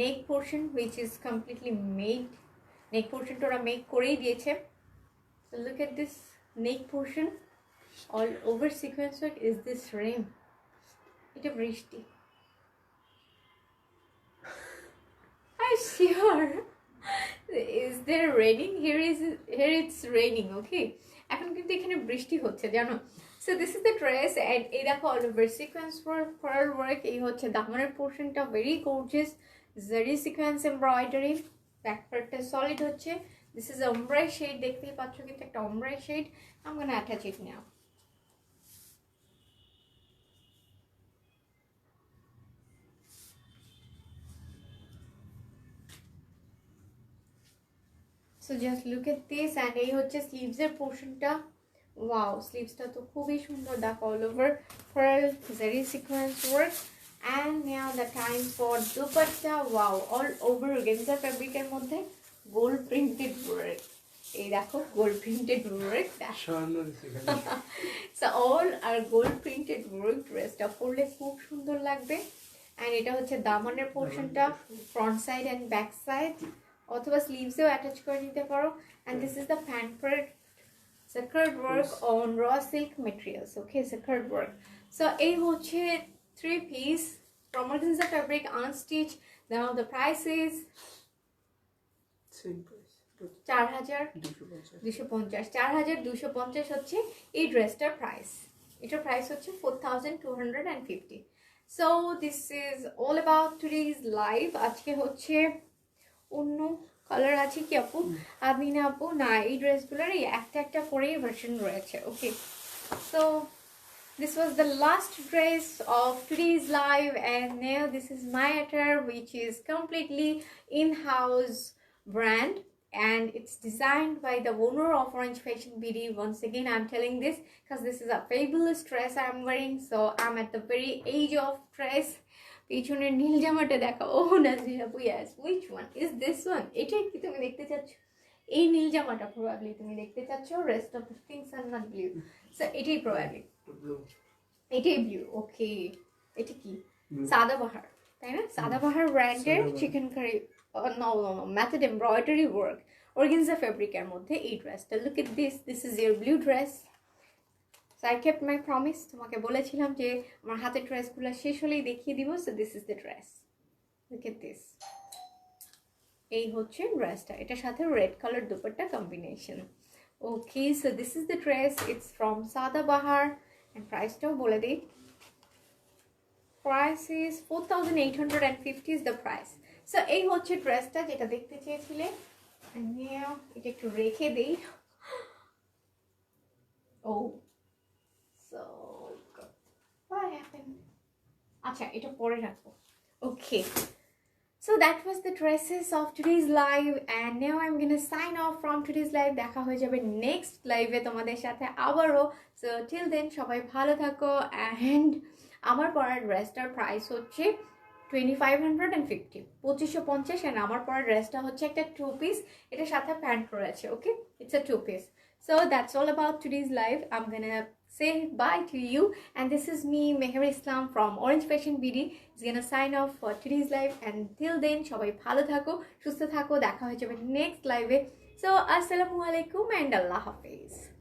neck portion which is completely made, neck পোর্শনটা ওরা মেক করেই দিয়েছে। So look at this neck portion, all over sequence work. Is this rain? এটা বৃষ্টি। Are you sure? Is there raining? Here it's raining, okay? এখন কিন্তু এখানে বৃষ্টি হচ্ছে জানো। So this is the dress, and এই দেখো all over sequence floral work. এই হচ্ছে দামানের পোর্শনটা, very gorgeous zari sequence embroidery, back পার্টটা সলিড হচ্ছে। দিস ইজ অমব্রে শেড, দেখতেই পাচ্ছ কিন্তু একটা ombre shade. I'm gonna attach it now. So just look at this, and এই হচ্ছে স্লিভসের পোর্শনটা। ওয়াও, স্লিভসটা তো খুবই সুন্দর, দেখো all over floral zari sequence work. And now the time for dupatta. Wow, all over organza ফ্যাব্রিকের মধ্যে গোল্ড প্রিন্টেড ওয়ার্ক। এই দেখো gold printed work, so all are gold printed work. ড্রেসটা পরলে খুব সুন্দর লাগবে। অ্যান্ড এটা হচ্ছে দামানের পোর্শনটা, front side and back side, অথবা স্লিভসেও অ্যাটাচ করে নিতে পারো। And this is the pant part, secured work on raw silk materials, okay, secured work. So এই হচ্ছে 3 piece from organza fabric unstitched. Now the price is
same price
4250। 4250 হচ্ছে এই ড্রেসটার price. এটার প্রাইস হচ্ছে 4250। So this is all about today's live. আজকে হচ্ছে অন্য কালার আছে কি আপু? আমি না আপু, না এই ড্রেসগুলোর একটা একটা করেই ভার্সন রয়েছে। Okay, so this was the last dress of today's live, and now this is my attire, which is completely in-house brand, and it's designed by the owner of Orange Fashion BD. Once again I'm telling this because this is a fabulous dress I'm wearing, so I'm at the very age of dress. পিছনের নীল জামাটা দেখো। ও নাজিরা আপু, yes, which one is this one? এটাই কি তুমি দেখতে চাচ্ছ? এই নীল জামাটা প্রবাবলি তুমি দেখতে চাচ্ছ, rest of the things are not blue. So এটাই প্রবাবলি, এটাই ব্লু। ওকে, এটা কি? সাদাবাহার, তাই না? সাদাবাহার ব্র্যান্ডের chikankari, no method embroidery work organza ফ্যাব্রিকের মধ্যে এই ড্রেসটা। Look at this, this is your blue dress. So I kept my promise, তোমাকে বলেছিলাম যে আমার হাতের ড্রেসগুলো শেষ হলেই দেখিয়ে দিব। So this is the dress, look at this. এই হচ্ছে ড্রেসটা, এটার সাথে red colour dupatta combination. Okay, so this is the dress, it's from Sadabahar. And প্রাইসটাও বলে দিই, price is 4850 is the price. So এই হচ্ছে ড্রেসটা যেটা দেখতে চেয়েছিলে। এটা একটু রেখে দিই। ও so what happened? আচ্ছা, এটা পরে রাখবো। ওকে, so that was the dresses of today's live, and now I'm gonna sign off from today's live. দেখা হয়ে যাবে নেক্সট লাইভে তোমাদের সাথে আবারও। so till then সবাই ভালো থাকো। and আমার পরার ড্রেসটার প্রাইস হচ্ছে 2550, 2550। and আমার পরার ড্রেসটা হচ্ছে একটা 2 পিস, এটার সাথে প্যান্ট রয়েছে। ওকে, it's a 2 piece. So that's all about today's live. I'm gonna say bye to you. And this is me, Meher Islam from Orange Fashion BD. Is gonna sign off for today's live. And till then, সবাই ভালো থাকো, সুস্থ থাকো, দেখা হয়ে যাবে next live. So, Assalamu alaikum and Allah Hafiz.